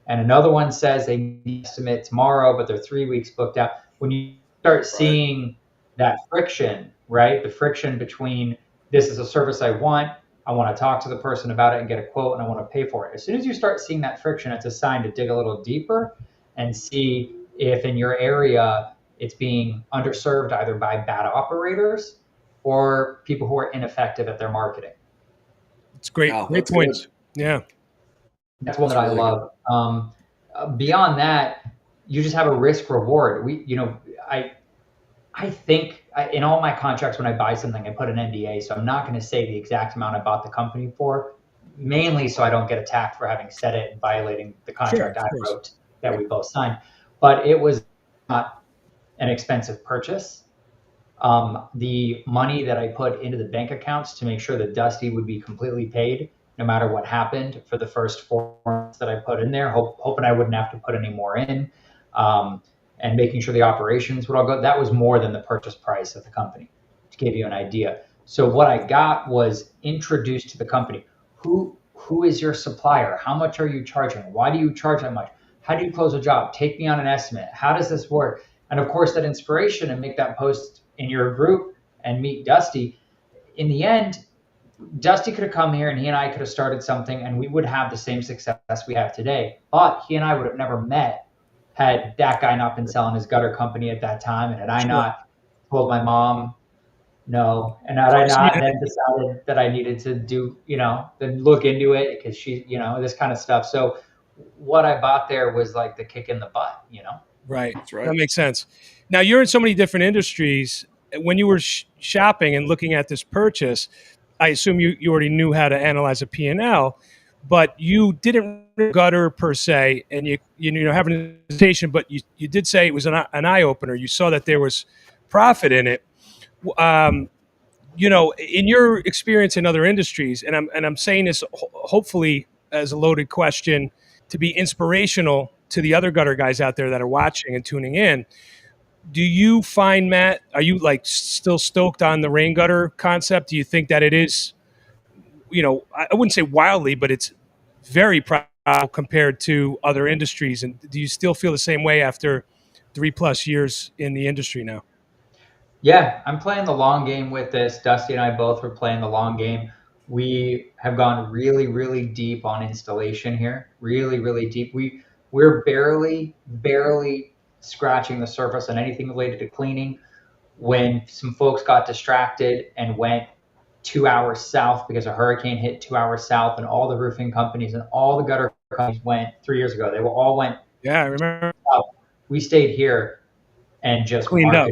and another one says they need an estimate tomorrow, but they're 3 weeks booked out. When you start Right. seeing that friction, right? The friction between this is a service I want to talk to the person about it and get a quote, and I want to pay for it. As soon as you start seeing that friction, it's a sign to dig a little deeper and see if in your area it's being underserved either by bad operators or people who are ineffective at their marketing. It's great. Oh, Great that's points. good. Yeah. That's one That's that I really love. Beyond that, you just have a risk reward. I think in all my contracts when I buy something, I put an NDA, so I'm not going to say the exact amount I bought the company for, mainly so I don't get attacked for having said it and violating the Sure. contract Of I course. wrote that we both signed. But it was not an expensive purchase. The money that I put into the bank accounts to make sure that Dusty would be completely paid no matter what happened for the first 4 months that I put in there, hoping I wouldn't have to put any more in, and making sure the operations would all go. That was more than the purchase price of the company, to give you an idea. So what I got was introduced to the company. Who is your supplier? How much are you charging? Why do you charge that much? How do you close a job? Take me on an estimate. How does this work? And of course, that inspiration and make that post in your group and meet Dusty. In the end, Dusty could have come here and he and I could have started something and we would have the same success we have today. But he and I would have never met had that guy not been selling his gutter company at that time. And had I Sure. not told my mom no, and had Of I course. not Yeah. then decided that I needed to do, then look into it because this kind of stuff. So what I bought there was like the kick in the butt. Right. That's right. That makes sense. Now you're in so many different industries. When you were shopping and looking at this purchase, I assume you already knew how to analyze a P&L, but you didn't gutter per se, and you have an hesitation, but you did say it was an eye opener. You saw that there was profit in it. Um, in your experience in other industries, and I'm saying this hopefully as a loaded question to be inspirational to the other gutter guys out there that are watching and tuning in. Do you find, Matt, are you like still stoked on the rain gutter concept? Do you think that it is, I wouldn't say wildly, but it's very profitable compared to other industries? And do you still feel the same way after 3+ years in the industry now? Yeah, I'm playing the long game with this. Dusty and I both were playing the long game. We have gone really, really deep on installation here. Really, really deep. We're barely scratching the surface on anything related to cleaning. When some folks got distracted and went 2 hours south because a hurricane hit 2 hours south, and all the roofing companies and all the gutter companies went 3 years ago. They all went Yeah, I remember. south. We stayed here and just Cleaned up.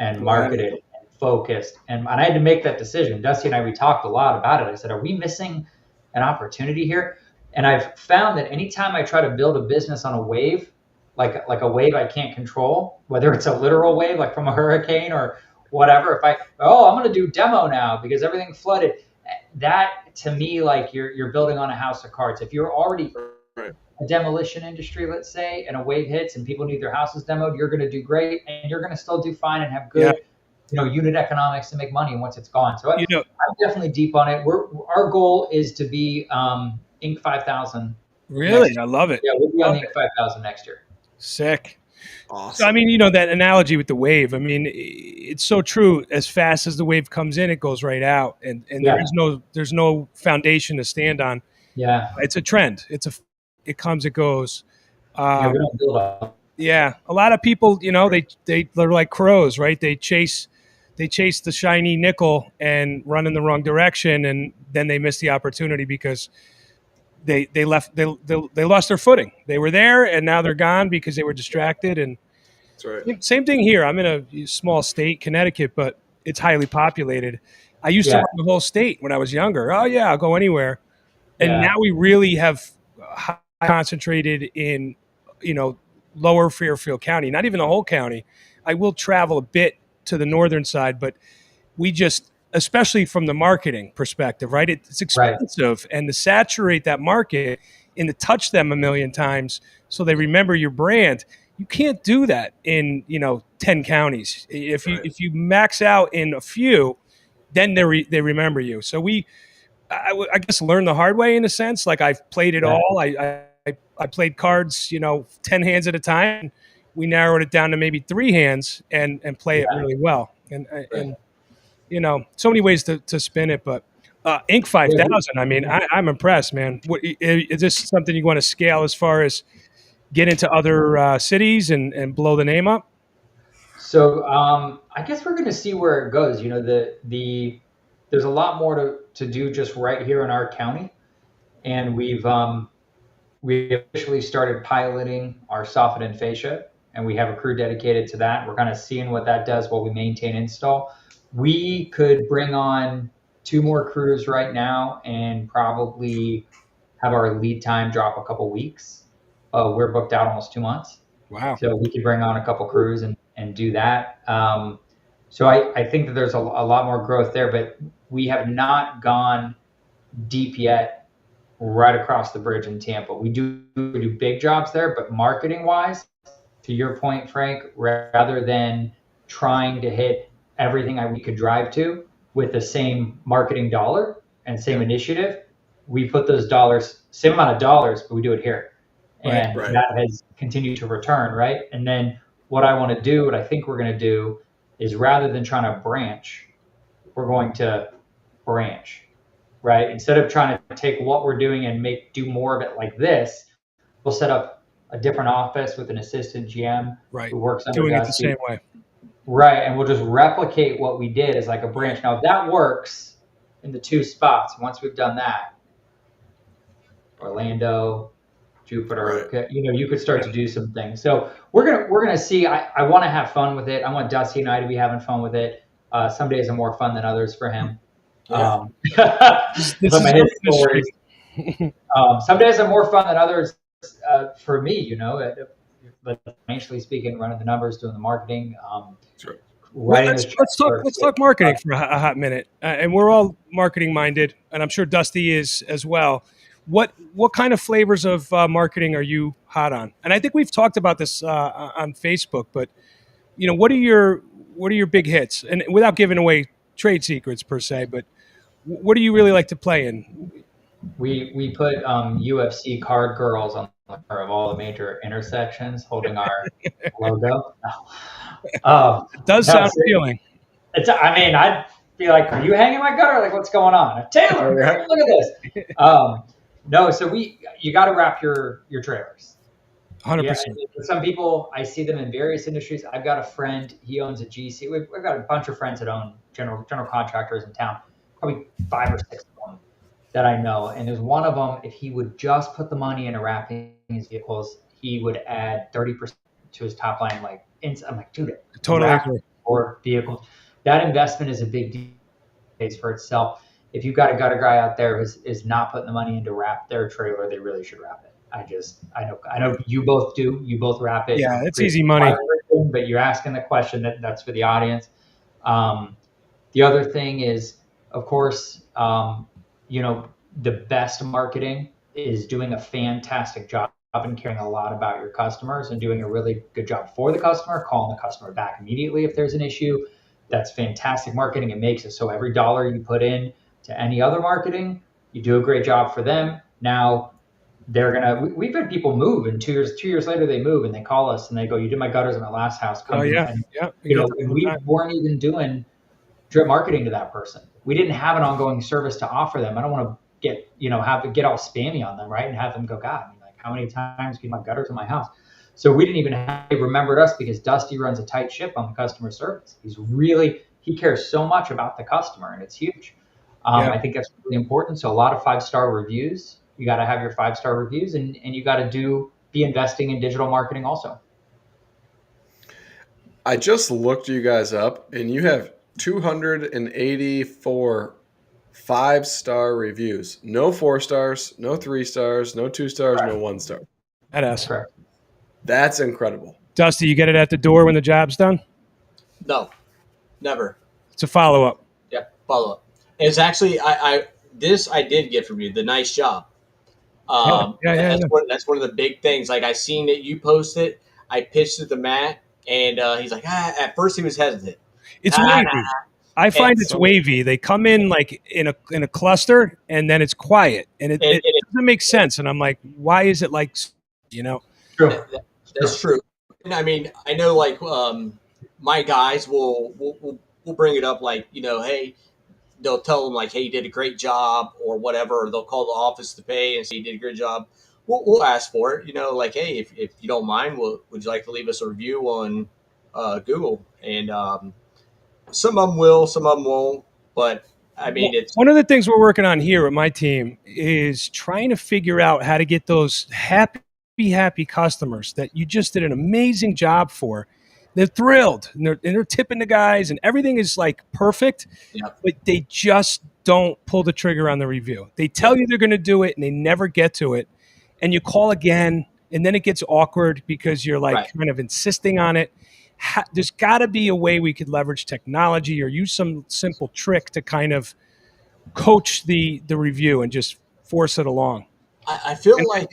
Yeah. marketed and focused. And I had to make that decision. Dusty and I, we talked a lot about it. I said, are we missing an opportunity here? And I've found that anytime I try to build a business on a wave, like a wave I can't control, whether it's a literal wave, like from a hurricane or whatever, I'm going to do demo now because everything flooded. That to me, like you're building on a house of cards. If you're already Right. a demolition industry, let's say, and a wave hits and people need their houses demoed, you're going to do great and you're going to still do fine and have good, unit economics to make money once it's gone. So I'm definitely deep on it. Our goal is to be Inc. 5000. Really? I love it. Yeah, we'll be on Love the Inc. 5000 next year. Sick. Awesome. So, I mean, that analogy with the wave, I mean, it's so true. As fast as the wave comes in, it goes right out. And Yeah. there's no foundation to stand on. Yeah. It's a trend. It comes, it goes. We don't build up. Yeah. A lot of people, they're like crows, right? They chase the shiny nickel and run in the wrong direction. And then they miss the opportunity because they lost their footing. They were there and now they're gone because they were distracted. And That's right. same thing here. I'm in a small state, Connecticut, but it's highly populated. I used to run the whole state when I was younger. Oh yeah, I'll go anywhere. And now we really have concentrated in, lower Fairfield County, not even the whole county. I will travel a bit to the northern side, but we just, especially from the marketing perspective, right? It's expensive, and to saturate that market and to touch them a million times so they remember your brand. You can't do that in 10 counties. If you max out in a few, then they remember you. So I guess learned the hard way in a sense. Like I've played it all. I played cards 10 hands at a time. We narrowed it down to maybe 3 hands and play it really well. And so many ways to spin it, but Inc. 5000. I mean, I'm impressed, man. Is this something you want to scale as far as get into other cities and blow the name up? So I guess we're going to see where it goes. The there's a lot more to do just right here in our county. And we officially started piloting our soffit and fascia, and we have a crew dedicated to that. We're kind of seeing what that does while we maintain install. We could bring on 2 more crews right now and probably have our lead time drop a couple weeks. We're booked out almost 2 months. Wow. So we could bring on a couple crews and do that. So I think that there's a lot more growth there, but we have not gone deep yet right across the bridge in Tampa. We do big jobs there, but marketing wise, to your point, Frank, rather than trying to hit everything we could drive to with the same marketing dollar and same initiative, we put those dollars, same amount of dollars, but we do it here. And Right. that has continued to return, right? And then what I want to do, what I think we're going to do is rather than trying to branch, we're going to branch, right? Instead of trying to take what we're doing and do more of it like this, we'll set up a different office with an assistant GM Right. who works under Doing it the Dusty. same way. Right, and we'll just replicate what we did as like a branch. Now, if that works in the 2 spots, once we've done that, Orlando, Jupiter, you could start to do some things. So we're gonna see. I want to have fun with it. I want Dusty and I to be having fun with it. Some days are more fun than others for him. Yeah. This Some of his stories. Some days are more fun than others for me. But financially speaking, running the numbers, doing the marketing. Sure. Let's talk marketing for a hot minute, and we're all marketing minded, and I'm sure Dusty is as well. What kind of flavors of marketing are you hot on? And I think we've talked about this on Facebook, but what are your big hits? And without giving away trade secrets per se, but what do you really like to play in? We put UFC card girls on the cover of all the major intersections, holding our logo. It does sound appealing. I'd be like, "Are you hanging my gutter? Like, what's going on, Taylor? Look at this." No, so you got to wrap your trailers. 100%. Some people, I see them in various industries. I've got a friend, he owns a GC. We've got a bunch of friends that own general contractors in town, probably 5 or 6 of them that I know. And there's one of them, if he would just put the money into wrapping his vehicles, he would add 30% to his top line. I'm like, dude, totally agree. Or vehicles. That investment is a big deal, pays for itself. If you've got a gutter guy out there is not putting the money into wrap their trailer, they really should wrap it. I know you both do. You both wrap it. Yeah, it's easy money. But you're asking the question that's for the audience. The other thing is, of course, the best marketing is doing a fantastic job and caring a lot about your customers and doing a really good job for the customer, calling the customer back immediately if there's an issue. That's fantastic marketing. It makes it so every dollar you put in to any other marketing, you do a great job for them. Now we've had people move, and 2 years later they move and they call us and they go, "You did my gutters in my last house." And we weren't even doing drip marketing to that person. We didn't have an ongoing service to offer them. I don't want to get all spammy on them, right? And have them go, "God, how many times do you do my gutters in my house?" So we didn't even they remembered us because Dusty runs a tight ship on the customer service. He cares so much about the customer, and it's huge. I think that's really important. So a lot of 5-star reviews. You got to have your 5-star reviews, and you got to be investing in digital marketing also. I just looked you guys up, and you have 284 5-star reviews. No 4 stars, no 3 stars, no 2 stars, no 1 star. Correct. That's incredible. Dusty, you get it at the door when the job's done? No, never. It's a follow-up. Yeah, follow-up. It's actually, I did get from you, the nice job. That's one of the big things. Like, I seen that you posted, I pitched it to Matt, and he's like, at first he was hesitant. It's wavy. I find it's wavy. They come in like in a cluster, and then it's quiet, and it doesn't make sense. And I'm like, why is it like, True. That's true. And I mean, I know like my guys will bring it up like, hey, they'll tell them like, hey, you did a great job or whatever. Or they'll call the office to pay and say you did a great job. We'll ask for it, like, hey, if you don't mind, would you like to leave us a review on Google? And some of them will, some of them won't. But I mean, it's one of the things we're working on here with my team is trying to figure out how to get those happy customers that you just did an amazing job for. They're thrilled and they're tipping the guys and everything is like perfect, but they just don't pull the trigger on the review. They tell you they're going to do it and they never get to it. And you call again and then it gets awkward because you're like kind of insisting on it. There's got to be a way we could leverage technology or use some simple trick to kind of coach the review and just force it along. I feel like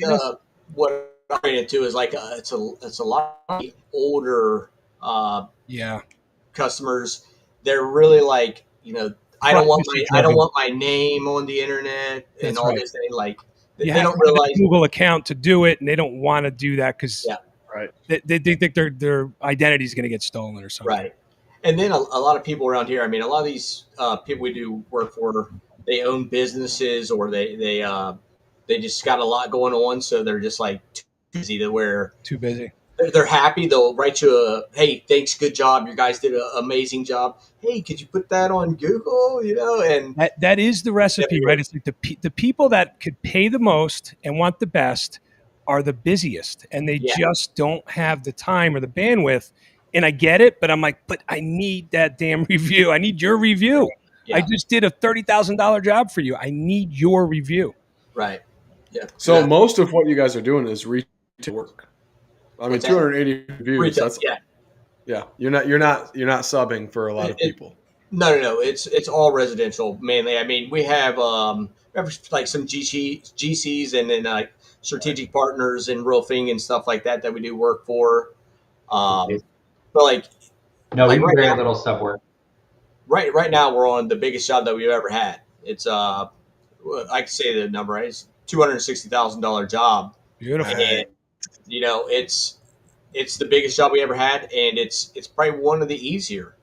what I'm into is like it's a lot of older customers. They're really like, I don't want my name on the internet and all this thing. Like they don't realize a Google account to do it, and they don't want to do that because they think their identity is going to get stolen or something. Right. And then a lot of people around here. I mean, a lot of these people we do work for, they own businesses or they just got a lot going on, so they're just like too busy to where too busy. They're happy. They'll write you hey, thanks, good job. You guys did an amazing job. Hey, could you put that on Google? And that is the recipe, right? It's like the people that could pay the most and want the best are the busiest, and they just don't have the time or the bandwidth. And I get it, but I'm like, but I need that damn review. I need your review. Yeah. I just did a $30,000 job for you. I need your review. Right. Yeah. So most of what you guys are doing is retail work. I mean, 280 reviews. Retail, yeah. You're not subbing for a lot of people. No. It's all residential mainly. I mean, we have like some GCs and then like strategic partners in roofing and stuff like that we do work for. But like, we do very little sub work. Right now, we're on the biggest job that we've ever had. It's I can say the number. Right? It's $260,000 job. Beautiful. And, it's the biggest job we ever had, and it's probably one of the easier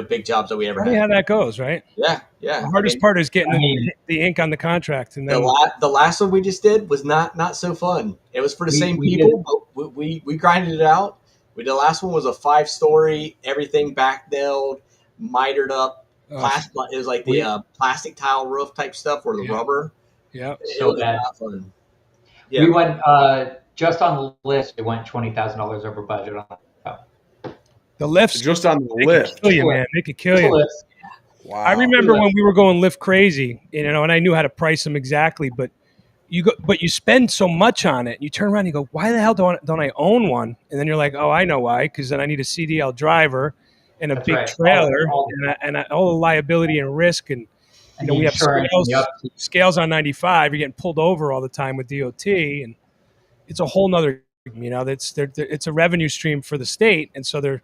big jobs that we ever had. How that goes, right? Yeah. The hardest part is getting the ink on the contract, and then the last one we just did was not so fun. It was for the same people, but we grinded it out. The last one was a 5-story, everything back nailed, mitered up. Plastic. It was like the plastic tile roof type stuff or the rubber. Yeah, it was not fun. Yeah. We went just on the list. We went $20,000 over budget on the lifts. Just on the lift, kill you, man. They could kill you. Wow. I remember when we were going lift crazy, and I knew how to price them exactly, but you spend so much on it. You turn around and you go, why the hell don't I own one? And then you're like, oh, I know why, because then I need a CDL driver and a big trailer and all the liability and risk. And we have scales on 95. You're getting pulled over all the time with DOT, and it's a whole nother. It's a revenue stream for the state, and so they're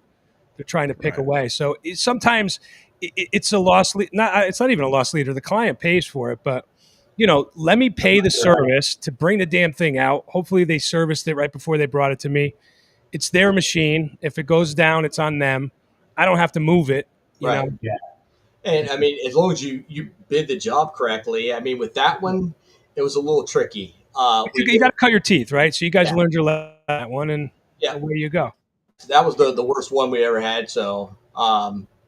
trying to pick away. So sometimes it's a loss. It's not even a loss leader. The client pays for it, but let me pay the service to bring the damn thing out. Hopefully they serviced it right before they brought it to me. It's their machine. If it goes down, it's on them. I don't have to move it. You know? Yeah. And I mean, as long as you bid the job correctly. I mean, with that one, it was a little tricky. You got to cut your teeth, right? So you guys learned your lesson on that one, and away you go. That was the worst one we ever had. So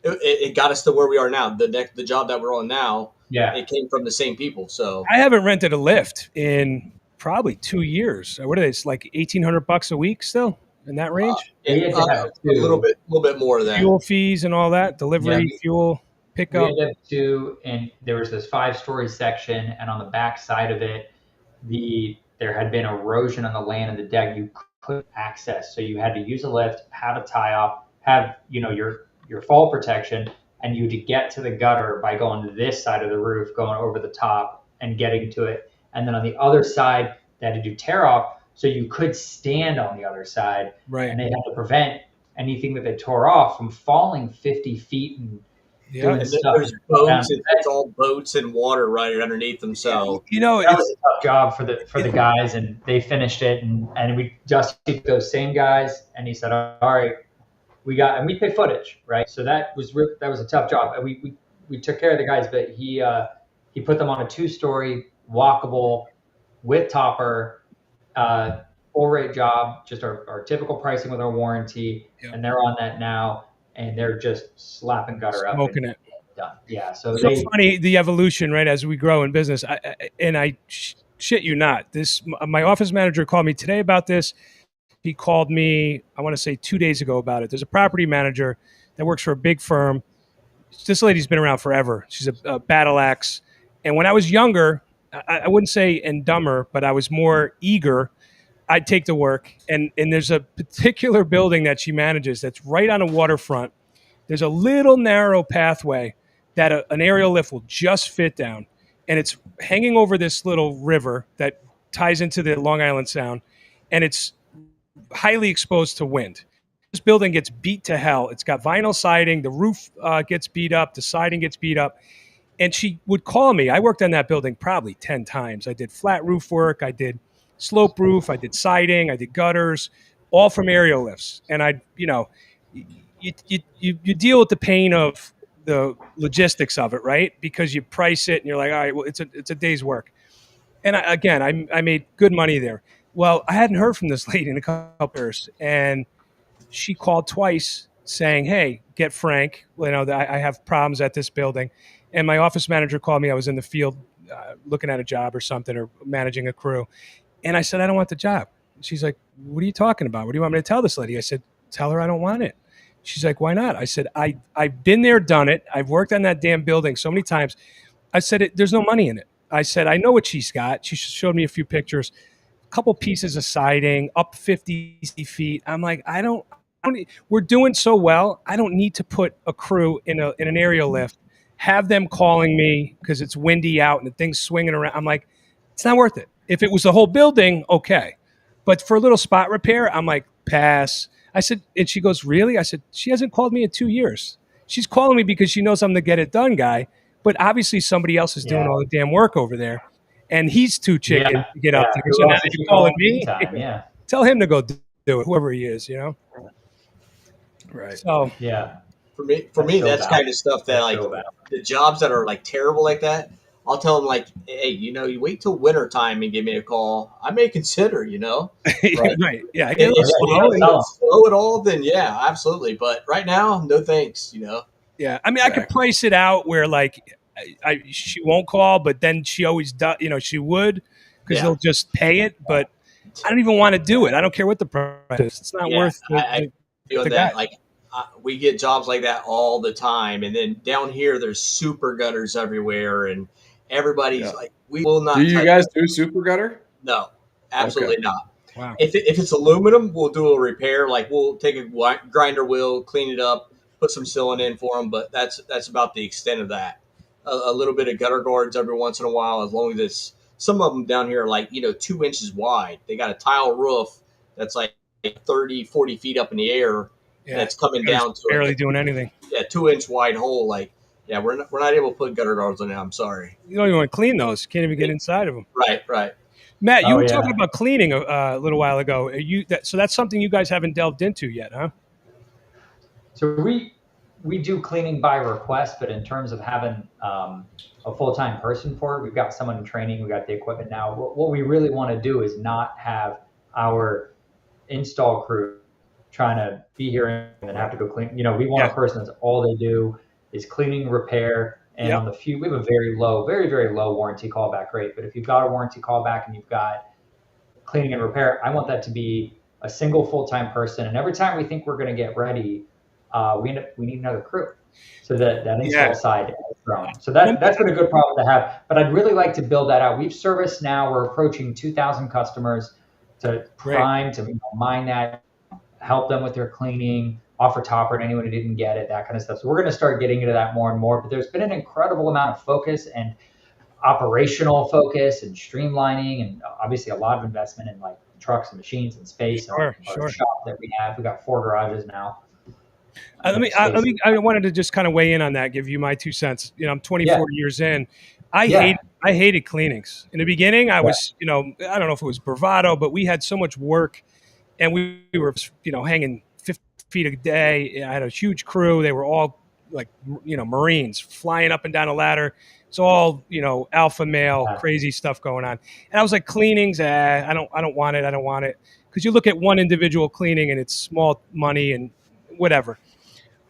it got us to where we are now. The job that we're on now, it came from the same people. So I haven't rented a lift in probably 2 years. What are they? It's like $1,800 a week still in that range. A little bit more of that. Fuel fees and all that, delivery, fuel, pickup. We had two, and there was this 5-story section, and on the back side of it, there had been erosion on the land of the deck you couldn't access. So you had to use a lift, have a tie off, have your fall protection, and you to get to the gutter by going to this side of the roof, going over the top and getting to it. And then on the other side, they had to do tear off, so you could stand on the other side. Right. And they had to prevent anything that they tore off from falling 50 feet and doing stuff. There's boats, it's all boats and water right underneath them. So that was a tough job for the guys, and they finished it. And we just took those same guys, and he said, "All right, we pay footage, right?" So that was a tough job. And we took care of the guys, but he put them on a 2-story walkable with topper, full rate job, just our typical pricing with our warranty, and they're on that now. And they're just slapping gutter up. Smoking it. done. Yeah. So So funny, the evolution, right? As we grow in business, I shit you not. My office manager called me today about this. He called me, I want to say 2 days ago about it. There's a property manager that works for a big firm. This lady's been around forever. She's a battle axe. And when I was younger, I wouldn't say and dumber, but I was more eager. I'd take the work. And there's a particular building that she manages that's right on a waterfront. There's a little narrow pathway that an aerial lift will just fit down. And it's hanging over this little river that ties into the Long Island Sound. And it's highly exposed to wind. This building gets beat to hell. It's got vinyl siding. The roof gets beat up. The siding gets beat up. And she would call me. I worked on that building probably 10 times. I did flat roof work. I did slope roof. I did siding. I did gutters, all from aerial lifts. And you deal with the pain of the logistics of it, right? Because you price it and you're like, all right, well, it's a day's work. And I made good money there. Well, I hadn't heard from this lady in a couple years, and she called twice saying, "Hey, get Frank. I have problems at this building." And my office manager called me. I was in the field looking at a job or something, or managing a crew. And I said, "I don't want the job." She's like, "What are you talking about? What do you want me to tell this lady?" I said, "Tell her I don't want it." She's like, "Why not?" I said, I've been there, done it. I've worked on that damn building so many times. I said, there's no money in it. I said, I know what she's got. She showed me a few pictures, a couple pieces of siding, up 50 feet. I'm like, I don't, we're doing so well. I don't need to put a crew in an aerial lift, have them calling me because it's windy out and the thing's swinging around. I'm like, it's not worth it. If it was the whole building, okay. But for a little spot repair, I'm like, pass. I said, and she goes, really? I said, she hasn't called me in 2 years. She's calling me because she knows I'm the get it done guy. But obviously somebody else is doing all the damn work over there. And he's too chicken to get up there. So now you're calling me. Tell him to go do it, whoever he is, Right. So For me, that's kind of stuff that the jobs that are like terrible like that, I'll tell them like, hey, you wait till winter time and give me a call. I may consider, Right. Yeah. I If it's slow at all, then yeah, absolutely. But right now, no thanks, Yeah. I mean, I could price it out where like she won't call, but then she always does, she would because they'll just pay it. But I don't even want to do it. I don't care what the price is. It's not worth I feel the that. guy. Like, we get jobs like that all the time. And then down here, there's super gutters everywhere. And everybody's like, we will not. Do you guys do super gutter? No, absolutely not. Wow. If it's aluminum, we'll do a repair. Like we'll take a grinder wheel, clean it up, put some sealant in for them. But that's about the extent of that. A little bit of gutter guards every once in a while, as long as it's some of them down here are like 2 inches wide. They got a tile roof that's like 30, 40 feet up in the air. Yeah, that's coming down to barely doing anything. Yeah, 2-inch wide hole. Like, yeah, we're not able to put gutter guards on it. I'm sorry. You don't even want to clean those. You can't even get inside of them. Right. Matt, you were talking about cleaning a little while ago. So that's something you guys haven't delved into yet, huh? So we do cleaning by request, but in terms of having a full-time person for it, we've got someone in training. We got the equipment now. What we really want to do is not have our install crew trying to be here and then have to go clean. We want a person that's all they do is cleaning, repair, and on the few, we have a very low, very, very low warranty callback rate. But if you've got a warranty callback and you've got cleaning and repair, I want that to be a single full-time person. And every time we think we're going to get ready, we need another crew. So that install side has grown. So that's been a good problem to have. But I'd really like to build that out. We've serviced now, we're approaching 2,000 customers to prime, to mine that, help them with their cleaning, offer topper to anyone who didn't get it, that kind of stuff. So we're going to start getting into that more and more. But there's been an incredible amount of focus and operational focus and streamlining, and obviously a lot of investment in like trucks and machines and space. Our shop that we have, we got 4 garages now. I wanted to just kind of weigh in on that, give you my 2 cents. I'm 24 years in. I hated cleanings. In the beginning, I was, I don't know if it was bravado, but we had so much work, and we were, hanging 50 feet a day. I had a huge crew. They were all like, Marines flying up and down a ladder. It's all, alpha male, crazy stuff going on. And I was like, cleanings, I don't want it. I don't want it. Because you look at one individual cleaning and it's small money and whatever.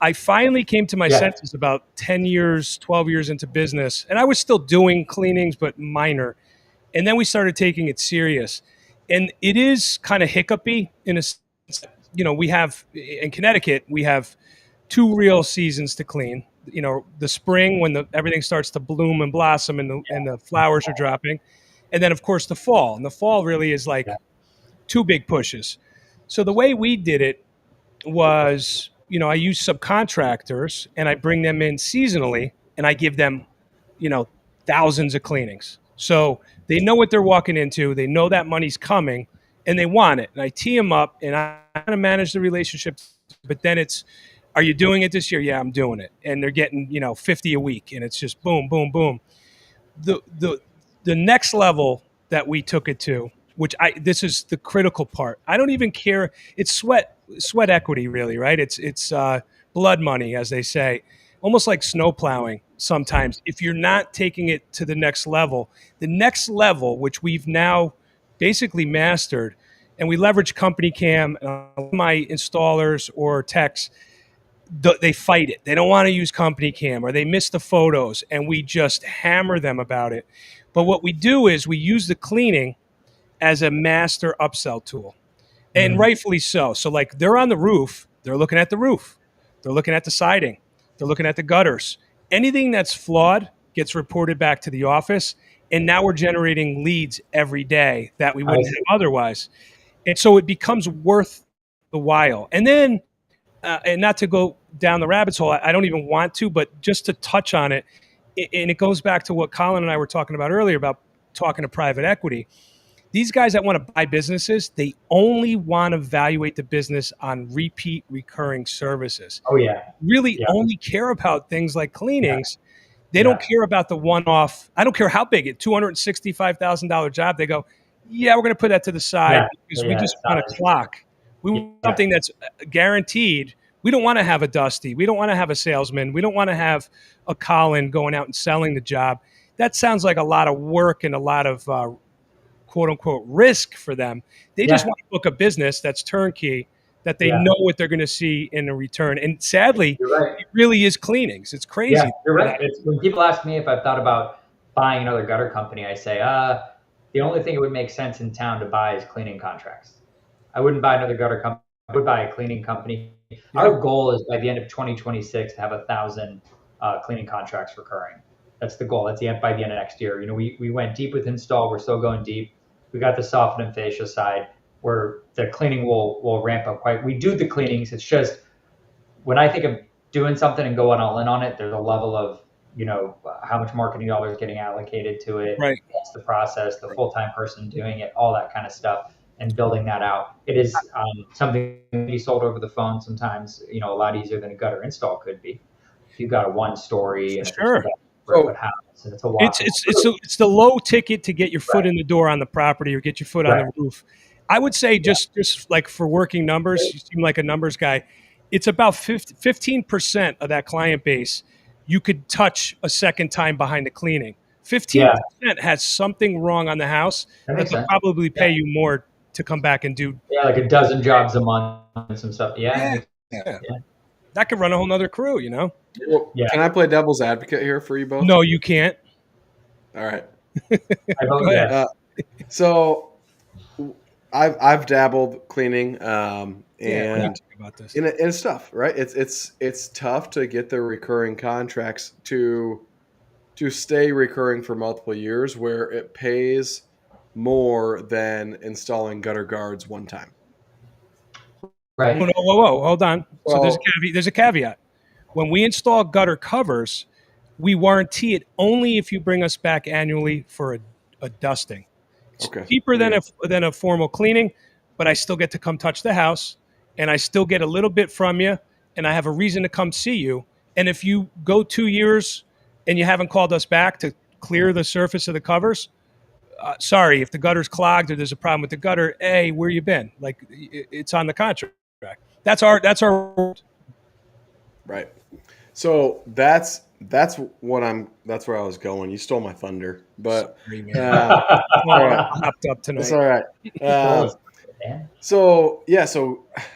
I finally came to my senses about 10 years, 12 years into business, and I was still doing cleanings, but minor. And then we started taking it serious. And it is kind of hiccupy in a sense. We have in Connecticut, we have two real seasons to clean. The spring when everything starts to bloom and blossom and the flowers are dropping. And then, of course, the fall. And the fall really is like two big pushes. So the way we did it was, I use subcontractors and I bring them in seasonally and I give them, you know, thousands of cleanings. So they know what they're walking into. They know that money's coming and they want it. And I tee them up and I kind of manage the relationship. But then are you doing it this year? Yeah, I'm doing it. And they're getting, 50 a week and it's just boom, boom, boom. The next level that we took it to, this is the critical part. I don't even care. It's sweat equity, really, right? It's blood money, as they say, almost like snow plowing. Sometimes, if you're not taking it to the next level, which we've now basically mastered, and we leverage Company Cam, my installers or techs, they fight it. They don't want to use Company Cam or they miss the photos, and we just hammer them about it. But what we do is we use the cleaning as a master upsell tool, and rightfully so. So like they're on the roof, they're looking at the roof, they're looking at the siding, they're looking at the gutters. Anything that's flawed gets reported back to the office, and now we're generating leads every day that we wouldn't have otherwise. And so it becomes worth the while. And then, and not to go down the rabbit's hole, I don't even want to, but just to touch on it, and it goes back to what Colin and I were talking about earlier about talking to private equity. These guys that want to buy businesses, they only want to evaluate the business on repeat recurring services. Oh, yeah. Really only care about things like cleanings. They don't care about the one-off. I don't care how big it, $265,000 job. They go, we're going to put that to the side because we just want a clock. We want something that's guaranteed. We don't want to have a Dusty. We don't want to have a salesman. We don't want to have a Colin going out and selling the job. That sounds like a lot of work and a lot of quote unquote risk for them. They just want to book a business that's turnkey, that they know what they're going to see in a return. And sadly, it really is cleanings. It's crazy. Yeah, you're right. When people ask me if I've thought about buying another gutter company, I say, the only thing it would make sense in town to buy is cleaning contracts. I wouldn't buy another gutter company. I would buy a cleaning company. Yeah. Our goal is by the end of 2026 to have 1,000 cleaning contracts recurring. That's the goal. That's by the end of next year. We went deep with install. We're still going deep. We got the soften and fascia side where the cleaning will ramp up quite. We do the cleanings. It's just when I think of doing something and going all in on it, there's a level of, how much marketing dollars getting allocated to it. Right. What's the process, the full-time person doing it, all that kind of stuff, and building that out. It is something that be sold over the phone sometimes, a lot easier than a gutter install could be. If you've got a one story and what happens, and it's a lot. It's the low ticket to get your foot in the door on the property or get your foot on the roof. I would say just like for working numbers, you seem like a numbers guy. It's about 15% of that client base you could touch a second time behind the cleaning. 15% has something wrong on the house that will probably pay you more to come back and do. Yeah, like a dozen jobs a month and some stuff. That could run a whole nother crew, Well, can I play devil's advocate here for you both? No, you can't. All right. Go ahead. So I've dabbled cleaning, and about this. And it's tough, right? It's tough to get the recurring contracts to stay recurring for multiple years, where it pays more than installing gutter guards one time. Right. Whoa, hold on. So there's a caveat. When we install gutter covers, we warranty it only if you bring us back annually for a dusting. It's cheaper than a formal cleaning, but I still get to come touch the house, and I still get a little bit from you, and I have a reason to come see you. And if you go 2 years and you haven't called us back to clear the surface of the covers, sorry, if the gutter's clogged or there's a problem with the gutter, hey, where you been? Like, it's on the contract. That's our right. So that's where I was going. You stole my thunder, but hopped up tonight. It's all right. Dan? So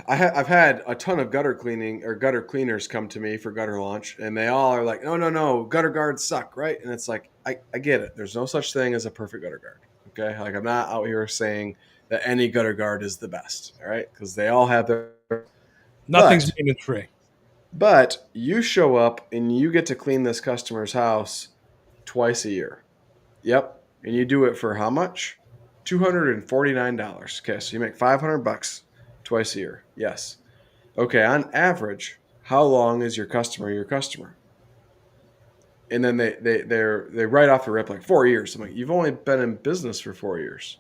I've had a ton of gutter cleaning or gutter cleaners come to me for gutter launch, and they all are like, no, gutter guards suck, right? And it's like, I get it. There's no such thing as a perfect gutter guard. Okay, like I'm not out here saying that any gutter guard is the best, all right? Because they all have their. Nothing's But maintenance free. but you show up and you get to clean this customer's house twice a year. Yep, and you do it for how much? $249. Okay, so you make $500 twice a year. Yes. Okay, on average, how long is your customer your customer? And then they write off the rip like 4 years. I'm like, you've only been in business for 4 years.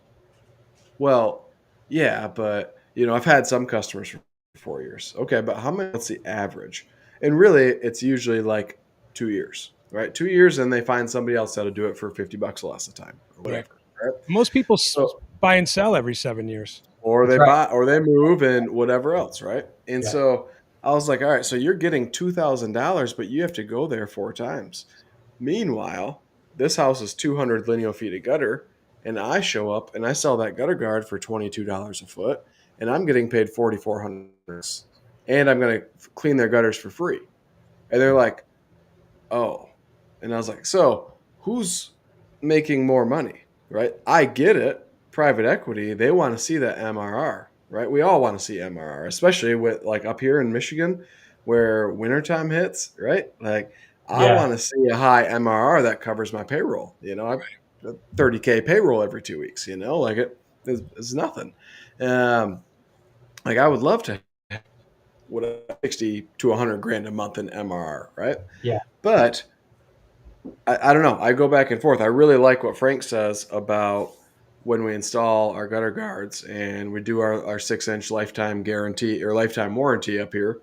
Well, yeah, but I've had some customers for 4 years. Okay, but how many? What's the average? And really, it's usually like 2 years, right? 2 years, and they find somebody else that'll do it for $50 less a time or whatever. Right? Most people So, buy and sell every 7 years. or That's they right. buy, or they move, and whatever else, right? And Yeah. so I was like, all right, so you're getting $2,000, but you have to go there 4 times. Meanwhile, this house is 200 lineal feet of gutter, and I show up and I sell that gutter guard for $22 a foot, and I'm getting paid $4,400, and I'm going to clean their gutters for free. And they're like, oh, and I was like, so who's making more money, right? I get it. Private equity, they want to see that MRR, right? We all want to see MRR, especially with like up here in Michigan where wintertime hits, right? Like I Yeah. want to see a high MRR that covers my payroll. I 30K payroll every 2 weeks, like it's nothing. Like I would love to what 60 to 100 grand a month in MRR, right? Yeah. But I don't know. I go back and forth. I really like what Frank says about when we install our gutter guards and we do our 6-inch lifetime guarantee or lifetime warranty up here.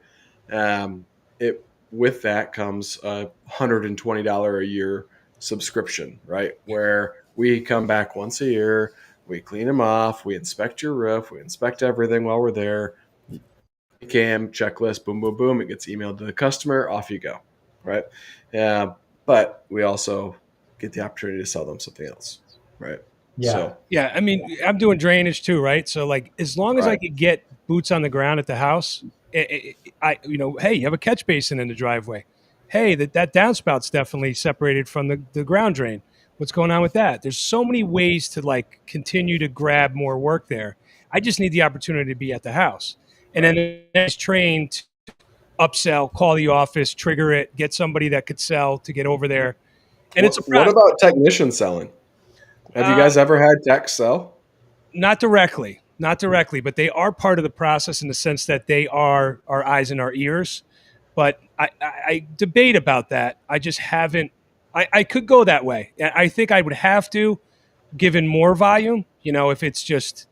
It with that comes a $120 a year subscription, right? Where we come back once a year, we clean them off, we inspect your roof, we inspect everything while we're there. Cam checklist, boom, boom, boom. It gets emailed to the customer. Off you go, right? But we also get the opportunity to sell them something else, right? Yeah. So, Yeah, I mean, I'm doing drainage too, right? So like, as long as I Right. could get boots on the ground at the house, hey, you have a catch basin in the driveway. Hey, that downspout's definitely separated from the ground drain. What's going on with that? There's so many ways to like continue to grab more work there. I just need the opportunity to be at the house, and then it's trained to upsell, call the office, trigger it, get somebody that could sell to get over there, and it's a what process. about technician selling? Have you guys ever had tech sell? Not directly, but they are part of the process in the sense that they are our eyes and our ears. But I debate about that. I just haven't. I could go that way. I think I would have to, given more volume. If it's just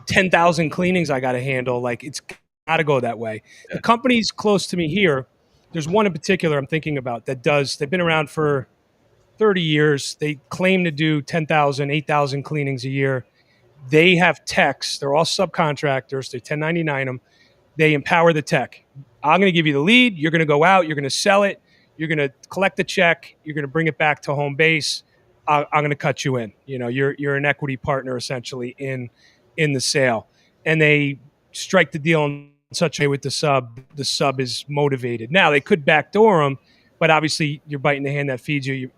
10,000 cleanings I got to handle, like it's got to go that way. Yeah. The companies close to me here, there's one in particular I'm thinking about that does. They've been around for 30 years. They claim to do 10,000, 8,000 cleanings a year. They have techs. They're all subcontractors. They 1099 them. They empower the tech. I'm going to give you the lead. You're going to go out. You're going to sell it. You're going to collect the check. You're going to bring it back to home base. I'm going to cut you in. You're an equity partner essentially in the sale, and they strike the deal in such a way with the sub. The sub is motivated. Now they could backdoor them, but obviously you're biting the hand that feeds you.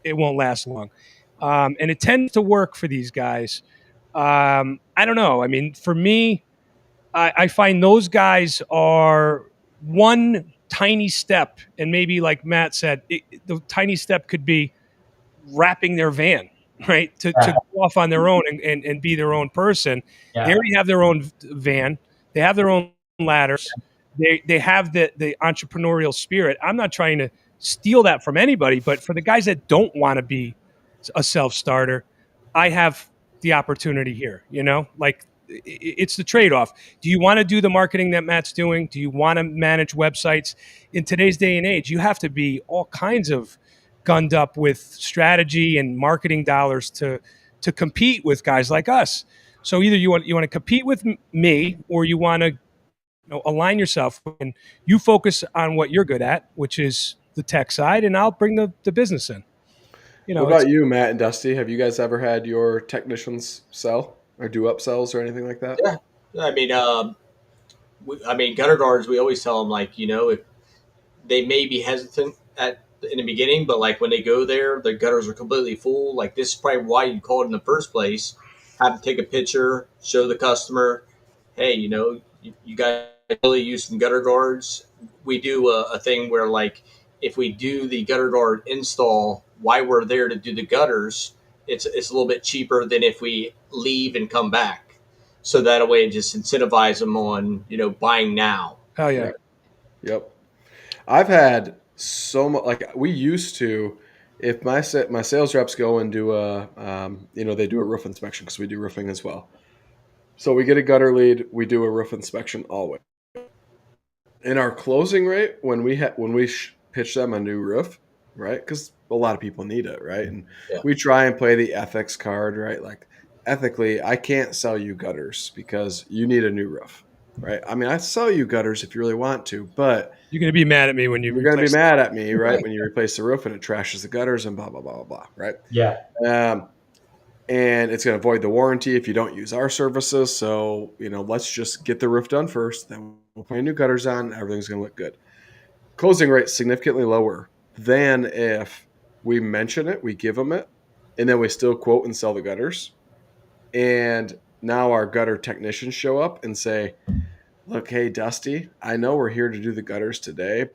It won't last long, and it tends to work for these guys. I don't know. I mean, for me, I find those guys are one tiny step, and maybe like Matt said, the tiny step could be wrapping their van, right? To go off on their own and be their own person. Yeah. They already have their own van. They have their own ladders. They have the entrepreneurial spirit. I'm not trying to steal that from anybody, but for the guys that don't want to be a self-starter, I have the opportunity here, like it's the trade-off. Do you want to do the marketing that Matt's doing? Do you want to manage websites? In today's day and age, you have to be all kinds of gunned up with strategy and marketing dollars to compete with guys like us. So either you want to compete with me, or you want to align yourself and you focus on what you're good at, which is the tech side, and I'll bring the business in. What about you, Matt and Dusty? Have you guys ever had your technicians sell or do upsells or anything like that? Yeah, I mean, gutter guards. We always tell them like, if they may be hesitant in the beginning, but like when they go there, the gutters are completely full. Like this is probably why you called in the first place. Have to take a picture, show the customer, hey, you guys really use some gutter guards. We do a thing where like if we do the gutter guard install while we're there to do the gutters, it's a little bit cheaper than if we leave and come back. So that way, it just incentivize them on buying now. Hell yeah. Yep. I've had so much, like we used to, if my sales reps go and do they do a roof inspection because we do roofing as well. So we get a gutter lead, we do a roof inspection always. And our closing rate when we pitch them a new roof, right? Because a lot of people need it, right? And we try and play the ethics card, right? Like ethically, I can't sell you gutters because you need a new roof, right? I mean, I sell you gutters if you really want to, but you're going to be mad at me when you're going to be mad at me, right? When you replace the roof and it trashes the gutters and blah blah blah blah blah, right? Yeah. And it's going to void the warranty if you don't use our services. So let's just get the roof done first, then we'll put new gutters on. Everything's going to look good. Closing rate significantly lower than if we mention it, we give them it, and then we still quote and sell the gutters. And now our gutter technicians show up and say, look, hey, Dusty, I know we're here to do the gutters today,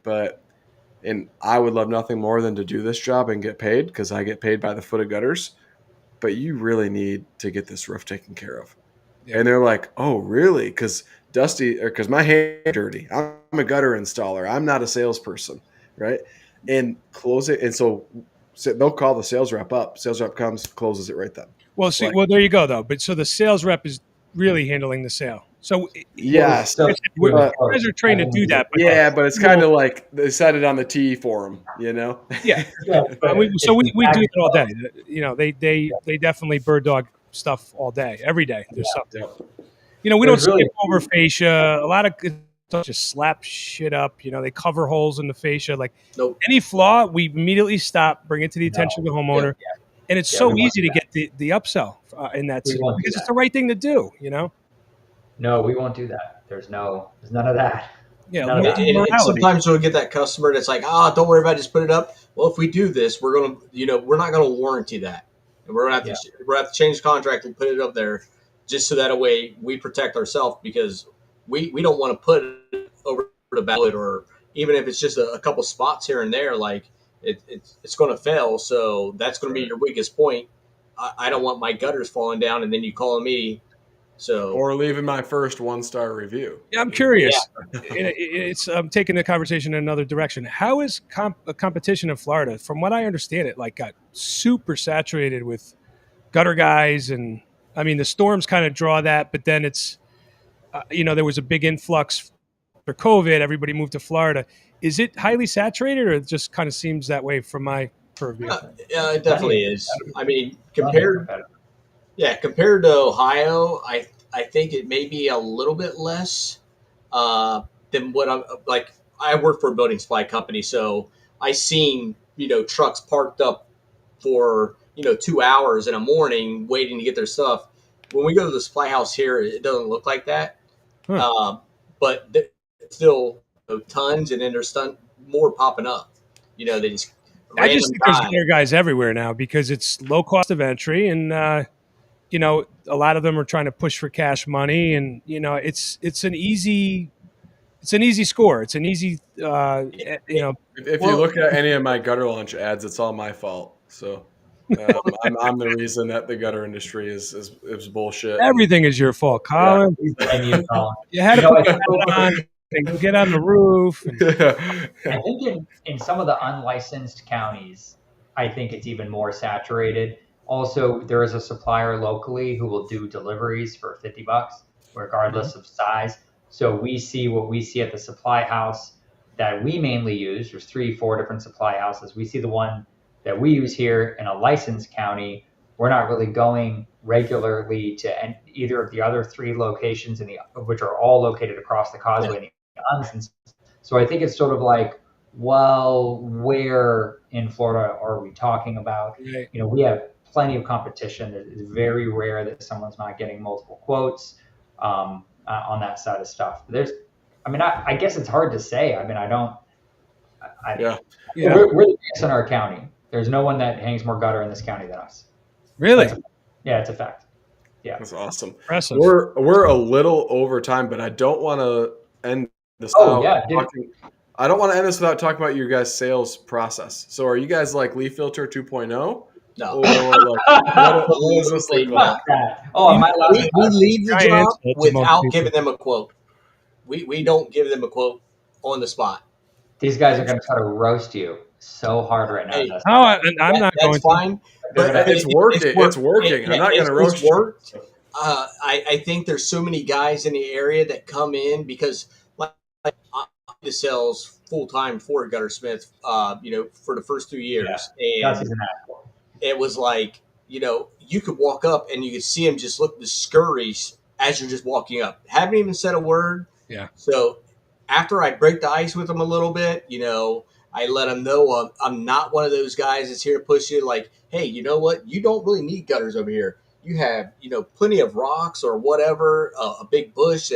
and I would love nothing more than to do this job and get paid because I get paid by the foot of gutters, but you really need to get this roof taken care of. Yeah. And they're like, oh, really? Because my hands are dirty. I'm a gutter installer. I'm not a salesperson, right? And close it. And so they'll call the sales rep up. Sales rep comes, closes it right then. Well, see, there you go, though. But so the sales rep is really handling the sale. So yes, guys are trained to do that. But but it's kind of like they said it on the tee for them, Yeah. we do it all day. They definitely bird dog stuff all day, every day. There's something. We don't skip over fascia. A lot of stuff just slap shit up. They cover holes in the fascia. Like any flaw, we immediately stop, bring it to the attention of the homeowner, and it's so easy to get the upsell in that because it's the right thing to do. No, we won't do that. There's none of that. Yeah, and sometimes we'll get that customer that's like, don't worry about it, just put it up. Well, if we do this, we're not gonna warranty that, and we're gonna have to change the contract and put it up there, just so that way we protect ourselves because we don't want to put it over the ballot, or even if it's just a couple spots here and there, like it's going to fail. So that's going to be your weakest point. I don't want my gutters falling down, and then you calling me. Or leaving my first 1-star review. Yeah, I'm curious. It's taking the conversation in another direction. How is competition in Florida? From what I understand, it got super saturated with gutter guys, and I mean the storms kind of draw that. But then it's, there was a big influx for COVID. Everybody moved to Florida. Is it highly saturated, or it just kind of seems that way from my purview? Yeah, it definitely is. I mean, compared to Ohio, I think it may be a little bit less than what I'm like. I work for a building supply company, so I seen trucks parked up for 2 hours in the morning waiting to get their stuff. When we go to the supply house here, it doesn't look like that, but there's still tons, and then there's more popping up. They just I just think there's gutter guys everywhere now because it's low cost of entry and. A lot of them are trying to push for cash money, and it's an easy score. It's an easy, If you look at any of my gutter launch ads, it's all my fault. So I'm the reason that the gutter industry is bullshit. Everything is your fault, Colin. Yeah. You had to put that on and get on the roof. I think in some of the unlicensed counties, I think it's even more saturated. Also, there is a supplier locally who will do deliveries for $50, regardless of size. So we see what we see at the supply house that we mainly use. There's 3-4 different supply houses. We see the one that we use here in a licensed county. We're not really going regularly to either of the other 3 locations, which are all located across the causeway. So I think it's sort of like, well, where in Florida are we talking about? Right. We have plenty of competition. It's very rare that someone's not getting multiple quotes on that side of stuff. I guess it's hard to say. Yeah. We're the biggest in our county. There's no one that hangs more gutter in this county than us. Really? Yeah, it's a fact. Yeah. That's awesome. Impressive. We're a little over time, but I don't want to end this I don't want to end this without talking about your guys' sales process. So are you guys like Leaf Filter 2.0? No. Or like, what does this look like? We leave the job without giving them a quote. We don't give them a quote on the spot. These guys are going to try to roast you so hard right now. Hey, I'm not going to. That's fine. But it's working. It's working. I'm not going to roast you. I think there's so many guys in the area that come in because like I sales full time for Guttersmith, for the first 2 years, and it was like you could walk up and you could see him just look discouraged as you're just walking up, haven't even said a word. Yeah. So after I break the ice with him a little bit, I let him know I'm not one of those guys that's here to push you. Like, hey, you know what? You don't really need gutters over here. You have, plenty of rocks or whatever, a big bush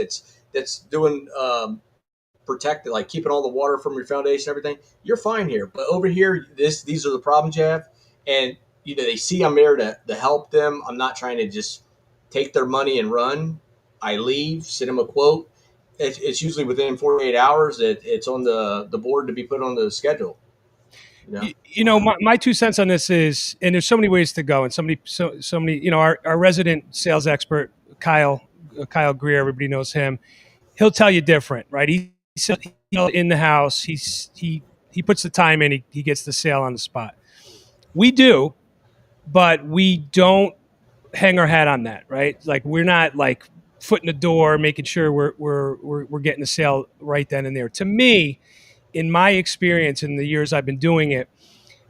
that's doing protected, like keeping all the water from your foundation, everything. You're fine here. But over here, these are the problems you have. And, they see I'm there to help them. I'm not trying to just take their money and run. I leave, send them a quote. It's usually within 48 hours that it's on the board to be put on the schedule. My 2 cents on this is, and there's so many ways to go, and so many, our resident sales expert, Kyle Greer, everybody knows him. He'll tell you different, right? He's in the house. He puts the time in. He gets the sale on the spot. We do, but we don't hang our hat on that, right? Like we're not like foot in the door, making sure we're getting the sale right then and there. To me, in my experience in the years I've been doing it,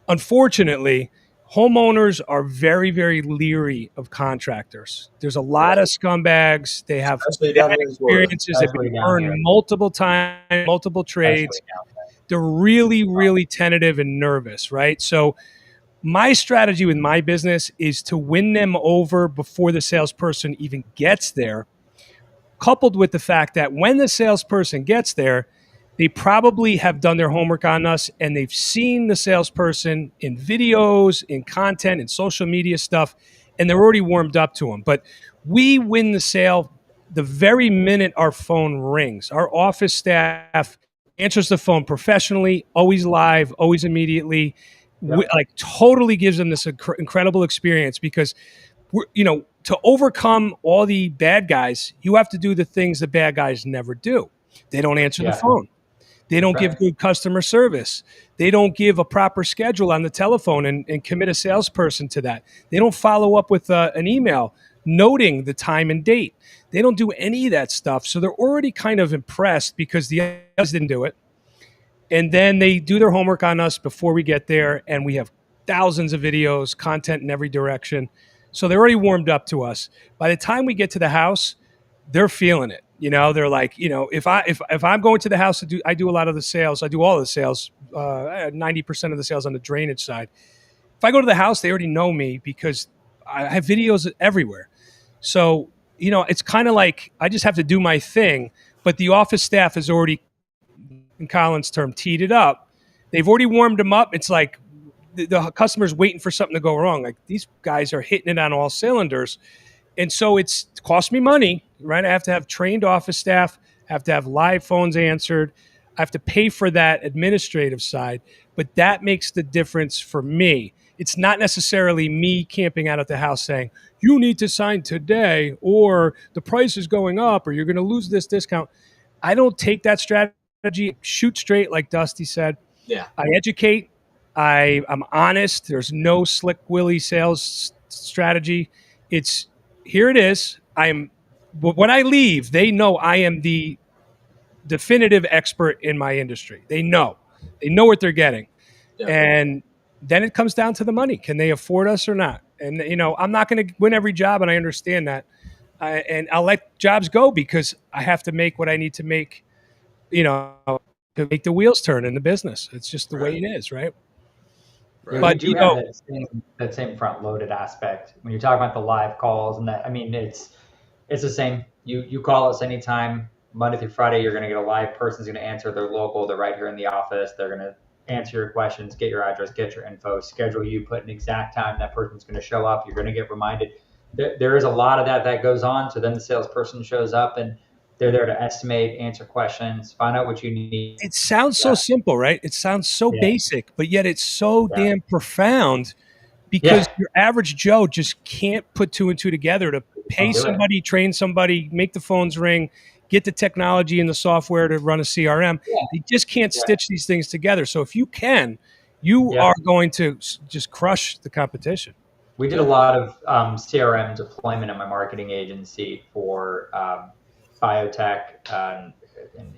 unfortunately, homeowners are very, very leery of contractors. There's a lot of scumbags. They have bad experiences. They've been burned multiple times, multiple trades. They're really, really tentative and nervous, right? So my strategy with my business is to win them over before the salesperson even gets there, coupled with the fact that when the salesperson gets there, they probably have done their homework on us and they've seen the salesperson in videos, in content, in social media stuff, and they're already warmed up to them. But we win the sale the very minute our phone rings. Our office staff answers the phone professionally, always live, always immediately. Yep. Totally gives them this incredible experience because to overcome all the bad guys, you have to do the things the bad guys never do. They don't answer the phone. They don't give good customer service. They don't give a proper schedule on the telephone and commit a salesperson to that. They don't follow up with an email noting the time and date. They don't do any of that stuff. So they're already kind of impressed because the others didn't do it. And then they do their homework on us before we get there. And we have thousands of videos, content in every direction. So they're already warmed up to us. By the time we get to the house, they're feeling it. They're like, if I'm going to the house I do a lot of the sales. I do all of the sales, 90% of the sales on the drainage side. If I go to the house, they already know me because I have videos everywhere. So, it's kind of like I just have to do my thing, but the office staff has already, in Colin's term, teed it up. They've already warmed them up. It's like the customer's waiting for something to go wrong. Like these guys are hitting it on all cylinders. And so it cost me money, right? I have to have trained office staff, have to have live phones answered. I have to pay for that administrative side, but that makes the difference for me. It's not necessarily me camping out at the house saying, you need to sign today, or the price is going up, or you're going to lose this discount. I don't take that strategy, shoot straight, like Dusty said. Yeah. I educate. I'm honest. There's no slick willy sales strategy. It's here it is. When I leave, they know I am the definitive expert in my industry. They know what they're getting. Yeah. And then it comes down to the money. Can they afford us or not? And, I'm not going to win every job, and I understand that. And I'll let jobs go because I have to make what I need to make, to make the wheels turn in the business. It's just the way it is, right? Right. We But do have that same front loaded aspect when you're talking about the live calls and that. I mean, it's the same. You call us anytime, Monday through Friday. You're going to get a live person's going to answer. They're local. They're right here in the office. They're going to answer your questions, get your address, get your info, schedule you, put an exact time that person's going to show up. You're going to get reminded. There is a lot of that goes on. So then the salesperson shows up and they're there to estimate, answer questions, find out what you need. it sounds so simple, right? It sounds so Yeah. basic, but yet it's so Yeah. damn profound because your average Joe just can't put two and two together to pay somebody, train somebody, make the phones ring, get the technology and the software to run a CRM. Yeah. They just can't stitch these things together. So if you can, you are going to just crush the competition. We did a lot of CRM deployment in my marketing agency for biotech, an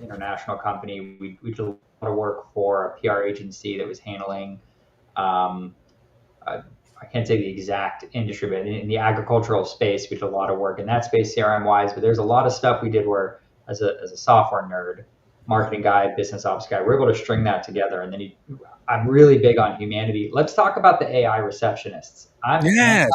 international company. We did a lot of work for a PR agency that was handling, I can't say the exact industry, but in the agricultural space, we did a lot of work in that space CRM wise. But there's a lot of stuff we did where, as a software nerd, marketing guy, business ops guy, we're able to string that together. And then I'm really big on humanity. Let's talk about the AI receptionists. I'm an AI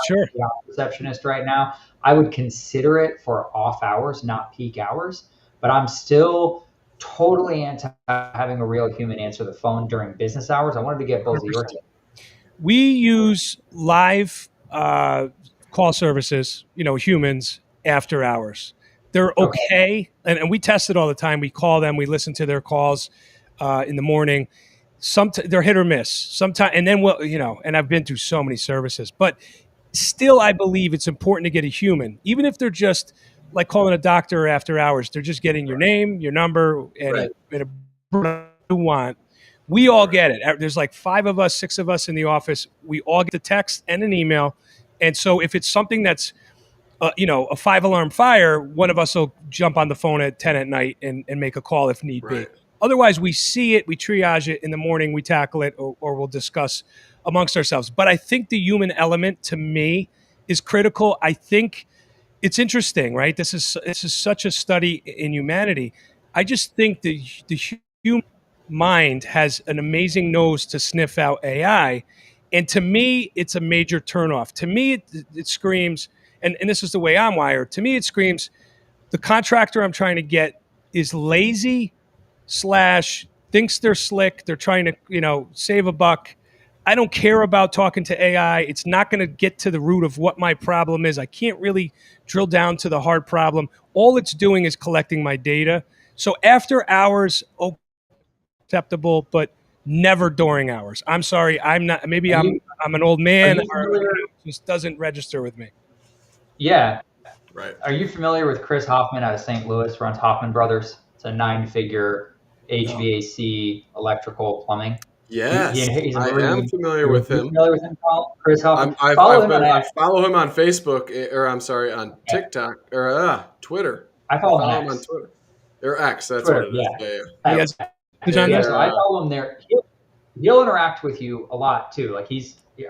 receptionist right now. I would consider it for off hours, not peak hours, but I'm still totally anti having a real human answer the phone during business hours. I wanted to get both of your tips. We use live call services, humans after hours. They're okay. And we test it all the time. We call them, we listen to their calls in the morning. They're hit or miss sometimes. And then and I've been through so many services, but still, I believe it's important to get a human, even if they're just like calling a doctor after hours. They're just getting your name, your number, and a you want. We all get it. There's like 5 of us, 6 of us in the office. We all get the text and an email. And so if it's something that's, a 5-alarm fire, one of us will jump on the phone at 10 at night and make a call if need be. Otherwise, we see it, we triage it in the morning, we tackle it, or we'll discuss amongst ourselves. But I think the human element to me is critical. I think it's interesting, right? This is such a study in humanity. I just think the human mind has an amazing nose to sniff out AI. And to me, it's a major turnoff. To me, it screams, and this is the way I'm wired, to me, it screams, the contractor I'm trying to get is lazy / thinks they're slick. They're trying to, save a buck. I don't care about talking to AI. It's not going to get to the root of what my problem is. I can't really drill down to the hard problem. All it's doing is collecting my data. So after hours, acceptable, but never during hours. I'm sorry, I'm not. Maybe I'm an old man, or it just doesn't register with me. Yeah. Right. Are you familiar with Chris Hoffman out of St. Louis? Runs Hoffman Brothers. It's a 9-figure HVAC, electrical, plumbing. Yes, he's a I Marine. am familiar with him. Familiar with him, Chris Hoffman? I follow him on Facebook, or I'm sorry, on TikTok or Twitter. I follow him on Twitter. Or X, that's Twitter, what it is. Yeah. So I follow him there. He'll interact with you a lot too. Like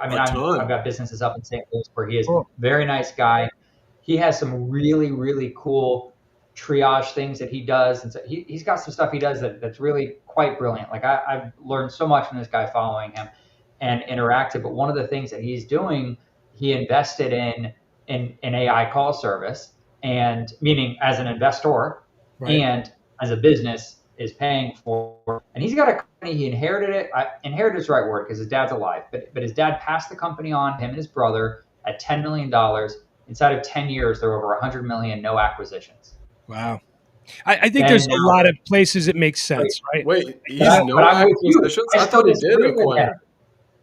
I've got businesses up in St. Louis where he is a very nice guy. He has some really, really cool triage things that he does. And so he's got some stuff he does that's really quite brilliant. Like I've learned so much from this guy following him and interacted. But one of the things that he's doing, he invested in an AI call service, and meaning as an investor and as a business is paying for. And he's got a company, he inherited it. Inherited is the right word because his dad's alive, but his dad passed the company on, him and his brother, at $10 million. Inside of 10 years, there were over 100 million, no acquisitions. Wow. I think there's a lot of places it makes sense, right? Wait, he's no acquisitions? I thought he did acquire.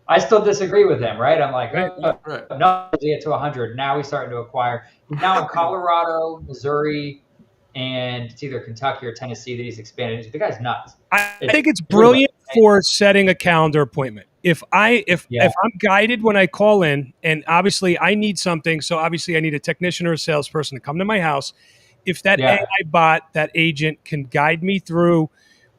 I still disagree with him, right? I'm like, no, to get to 100. Now he's starting to acquire. Now in Colorado, Missouri, and it's either Kentucky or Tennessee that he's expanded. The guy's nuts. I think it's brilliant for setting a calendar appointment. If I'm guided when I call in, and obviously I need something, so obviously I need a technician or a salesperson to come to my house. If that AI bot, that agent can guide me through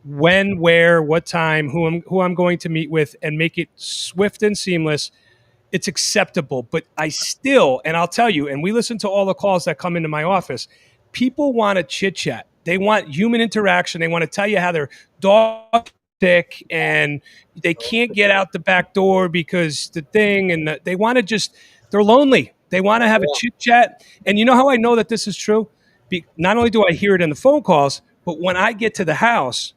when, where, what time, who I'm going to meet with, and make it swift and seamless, it's acceptable. But I still, and I'll tell you, and we listen to all the calls that come into my office, people want to chit chat. They want human interaction. They want to tell you how their dog sick and they can't get out the back door because the thing they want to just they're lonely. They want to have a chit chat. And you know how I know that this is true? Not only do I hear it in the phone calls, but when I get to the house,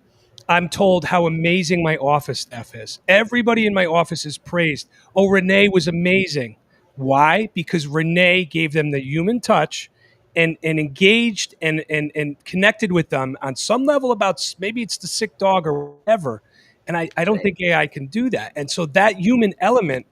I'm told how amazing my office staff is. Everybody in my office is praised. Oh, Renee was amazing. Why? Because Renee gave them the human touch and engaged and connected with them on some level about maybe it's the sick dog or whatever. And I don't think AI can do that. And so that human element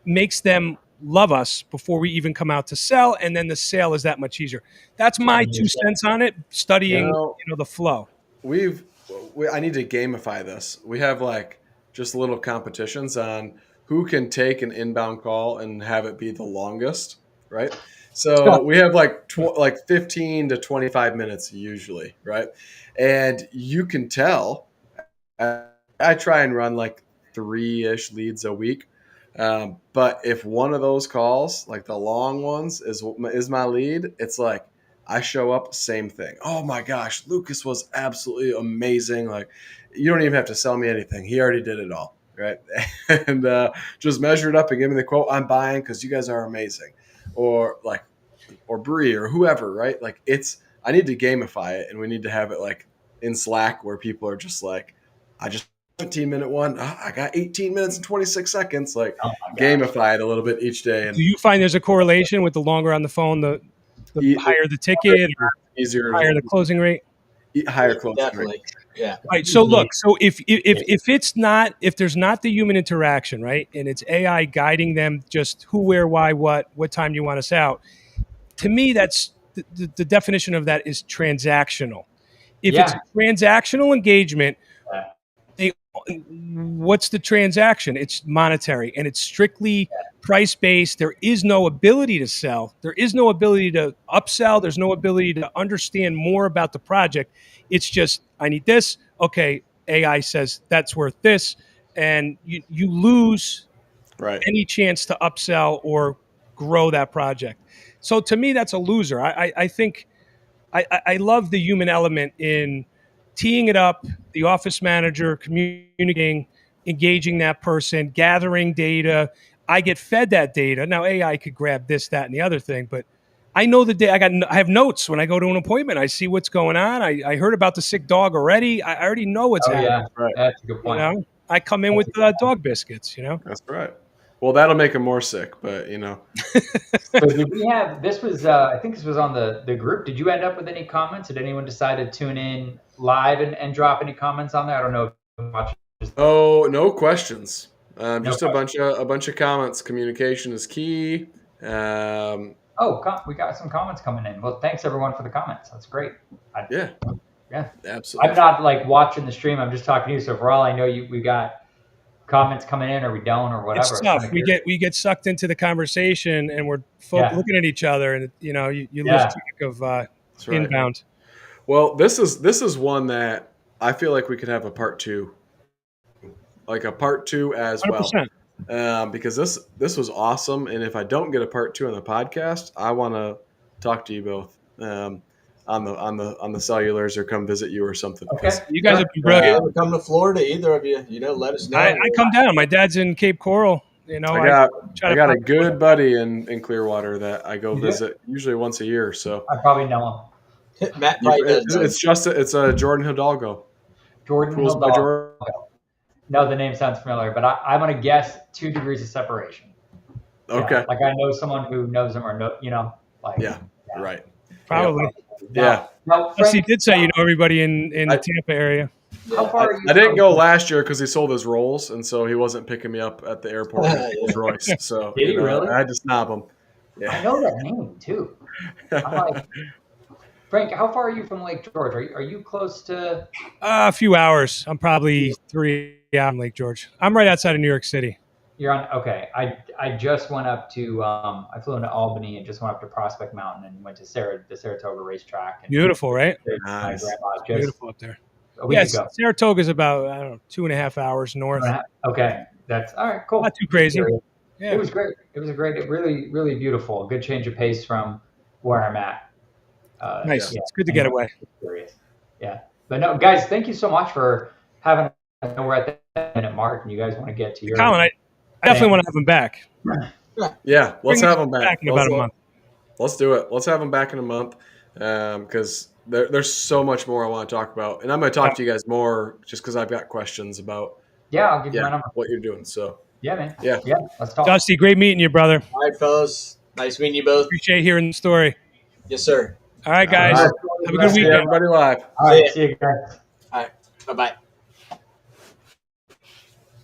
makes them love us before we even come out to sell. And then the sale is that much easier. That's my 2 cents on it, studying, the flow. I need to gamify this. We have like just little competitions on who can take an inbound call and have it be the longest, right? So we have like 15 to 25 minutes usually, right? And you can tell. I try and run like 3-ish leads a week. But if one of those calls, like the long ones, is my lead, it's like I show up, same thing. Oh my gosh, Lucas was absolutely amazing. Like you don't even have to sell me anything. He already did it all, right? And just measure it up and give me the quote I'm buying because you guys are amazing, or Bree or whoever, right? Like I need to gamify it, and we need to have it like in Slack where people are just like, I just 17-minute one. I got 18 minutes and 26 seconds. Like gamify it a little bit each day. And do you find there's a correlation with the longer on the phone, the higher the ticket, or easier, higher the closing rate? Higher closing Definitely. rate. Yeah. Right. So look, so if there's not the human interaction, right, and it's AI guiding them just who, where, why, what time do you want us out? To me, that's the definition of that is transactional. If it's a transactional engagement, what's the transaction? It's monetary and it's strictly price based. There is no ability to sell. There is no ability to upsell. There's no ability to understand more about the project. It's just, I need this. Okay. AI says that's worth this. And you lose any chance to upsell or grow that project. So to me, that's a loser. I think I love the human element in teeing it up, the office manager, communicating, engaging that person, gathering data. I get fed that data. Now AI could grab this, that, and the other thing, but I know the day I have notes when I go to an appointment. I see what's going on. I heard about the sick dog already. I already know what's happening. Yeah, right. That's a good point. You know? I come in with dog biscuits. That's right. Well, that'll make him more sick, but So did we have, this was, I think this was on the group. Did you end up with any comments? Did anyone decide to tune in live and drop any comments on there? I don't know if you watched. Oh, no questions. Just a bunch of comments. Communication is key. We got some comments coming in. Well, thanks everyone for the comments. That's great. Yeah, absolutely. I'm not like watching the stream. I'm just talking to you. So for all I know, we got comments coming in, or we don't, or whatever. It's tough. We get sucked into the conversation, and we're looking at each other, and you lose track of inbound. Well, this is one that I feel like we could have a part two, like a part two as 100%. Well, because this was awesome, and if I don't get a part two on the podcast, I want to talk to you both on the cellulars or come visit you or something. Okay. You guys have been brilliant. Come to Florida, either of you. Let us know. I come down. My dad's in Cape Coral. I got a good buddy in Clearwater that I go visit usually once a year. So I probably know him. Matt probably does. It's a Jordan Hidalgo. Hidalgo. No, the name sounds familiar, but I'm going to guess 2 degrees of separation. Okay. Like I know someone who knows him, or right. Probably. Yeah. Now, Frank, he did say you know everybody in the Tampa area. How far are you? I didn't go last year because he sold his rolls, and so he wasn't picking me up at the airport with Rolls Royce. So did he really? I had to snob him. Yeah. I know that name too. I'm like, Frank, how far are you from Lake George? Are you close to? A few hours. I'm probably 3 from Lake George. I'm right outside of New York City. You're on. Okay. I just went up to. I flew into Albany and just went up to Prospect Mountain and went to the Saratoga racetrack. And beautiful, right? Nice. Beautiful up there. Yes, Saratoga is about 2.5 hours north. Okay, that's all right. Cool. Not too crazy. Yeah. It was great. It was really, really beautiful. Good change of pace from where I'm at. Nice. It's good to get away. Yeah. But no, guys, thank you so much for having know we're at the minute mark, and you guys want to get to your. Colin, I definitely want to have him back. Yeah, let's Bring have him back. in about a month. Let's do it. Let's have him back in a month because there's so much more I want to talk about, and I'm going to talk to you guys more just because I've got questions about Yeah, I'll give you my number. what you're doing. So Yeah, man. Yeah. Let's talk. Dusty, great meeting you, brother. All right, fellas. Nice meeting you both. Appreciate hearing the story. Yes, sir. All right, guys. All right. Have a good See weekend. everybody live. All right, see you guys. All right. Bye-bye.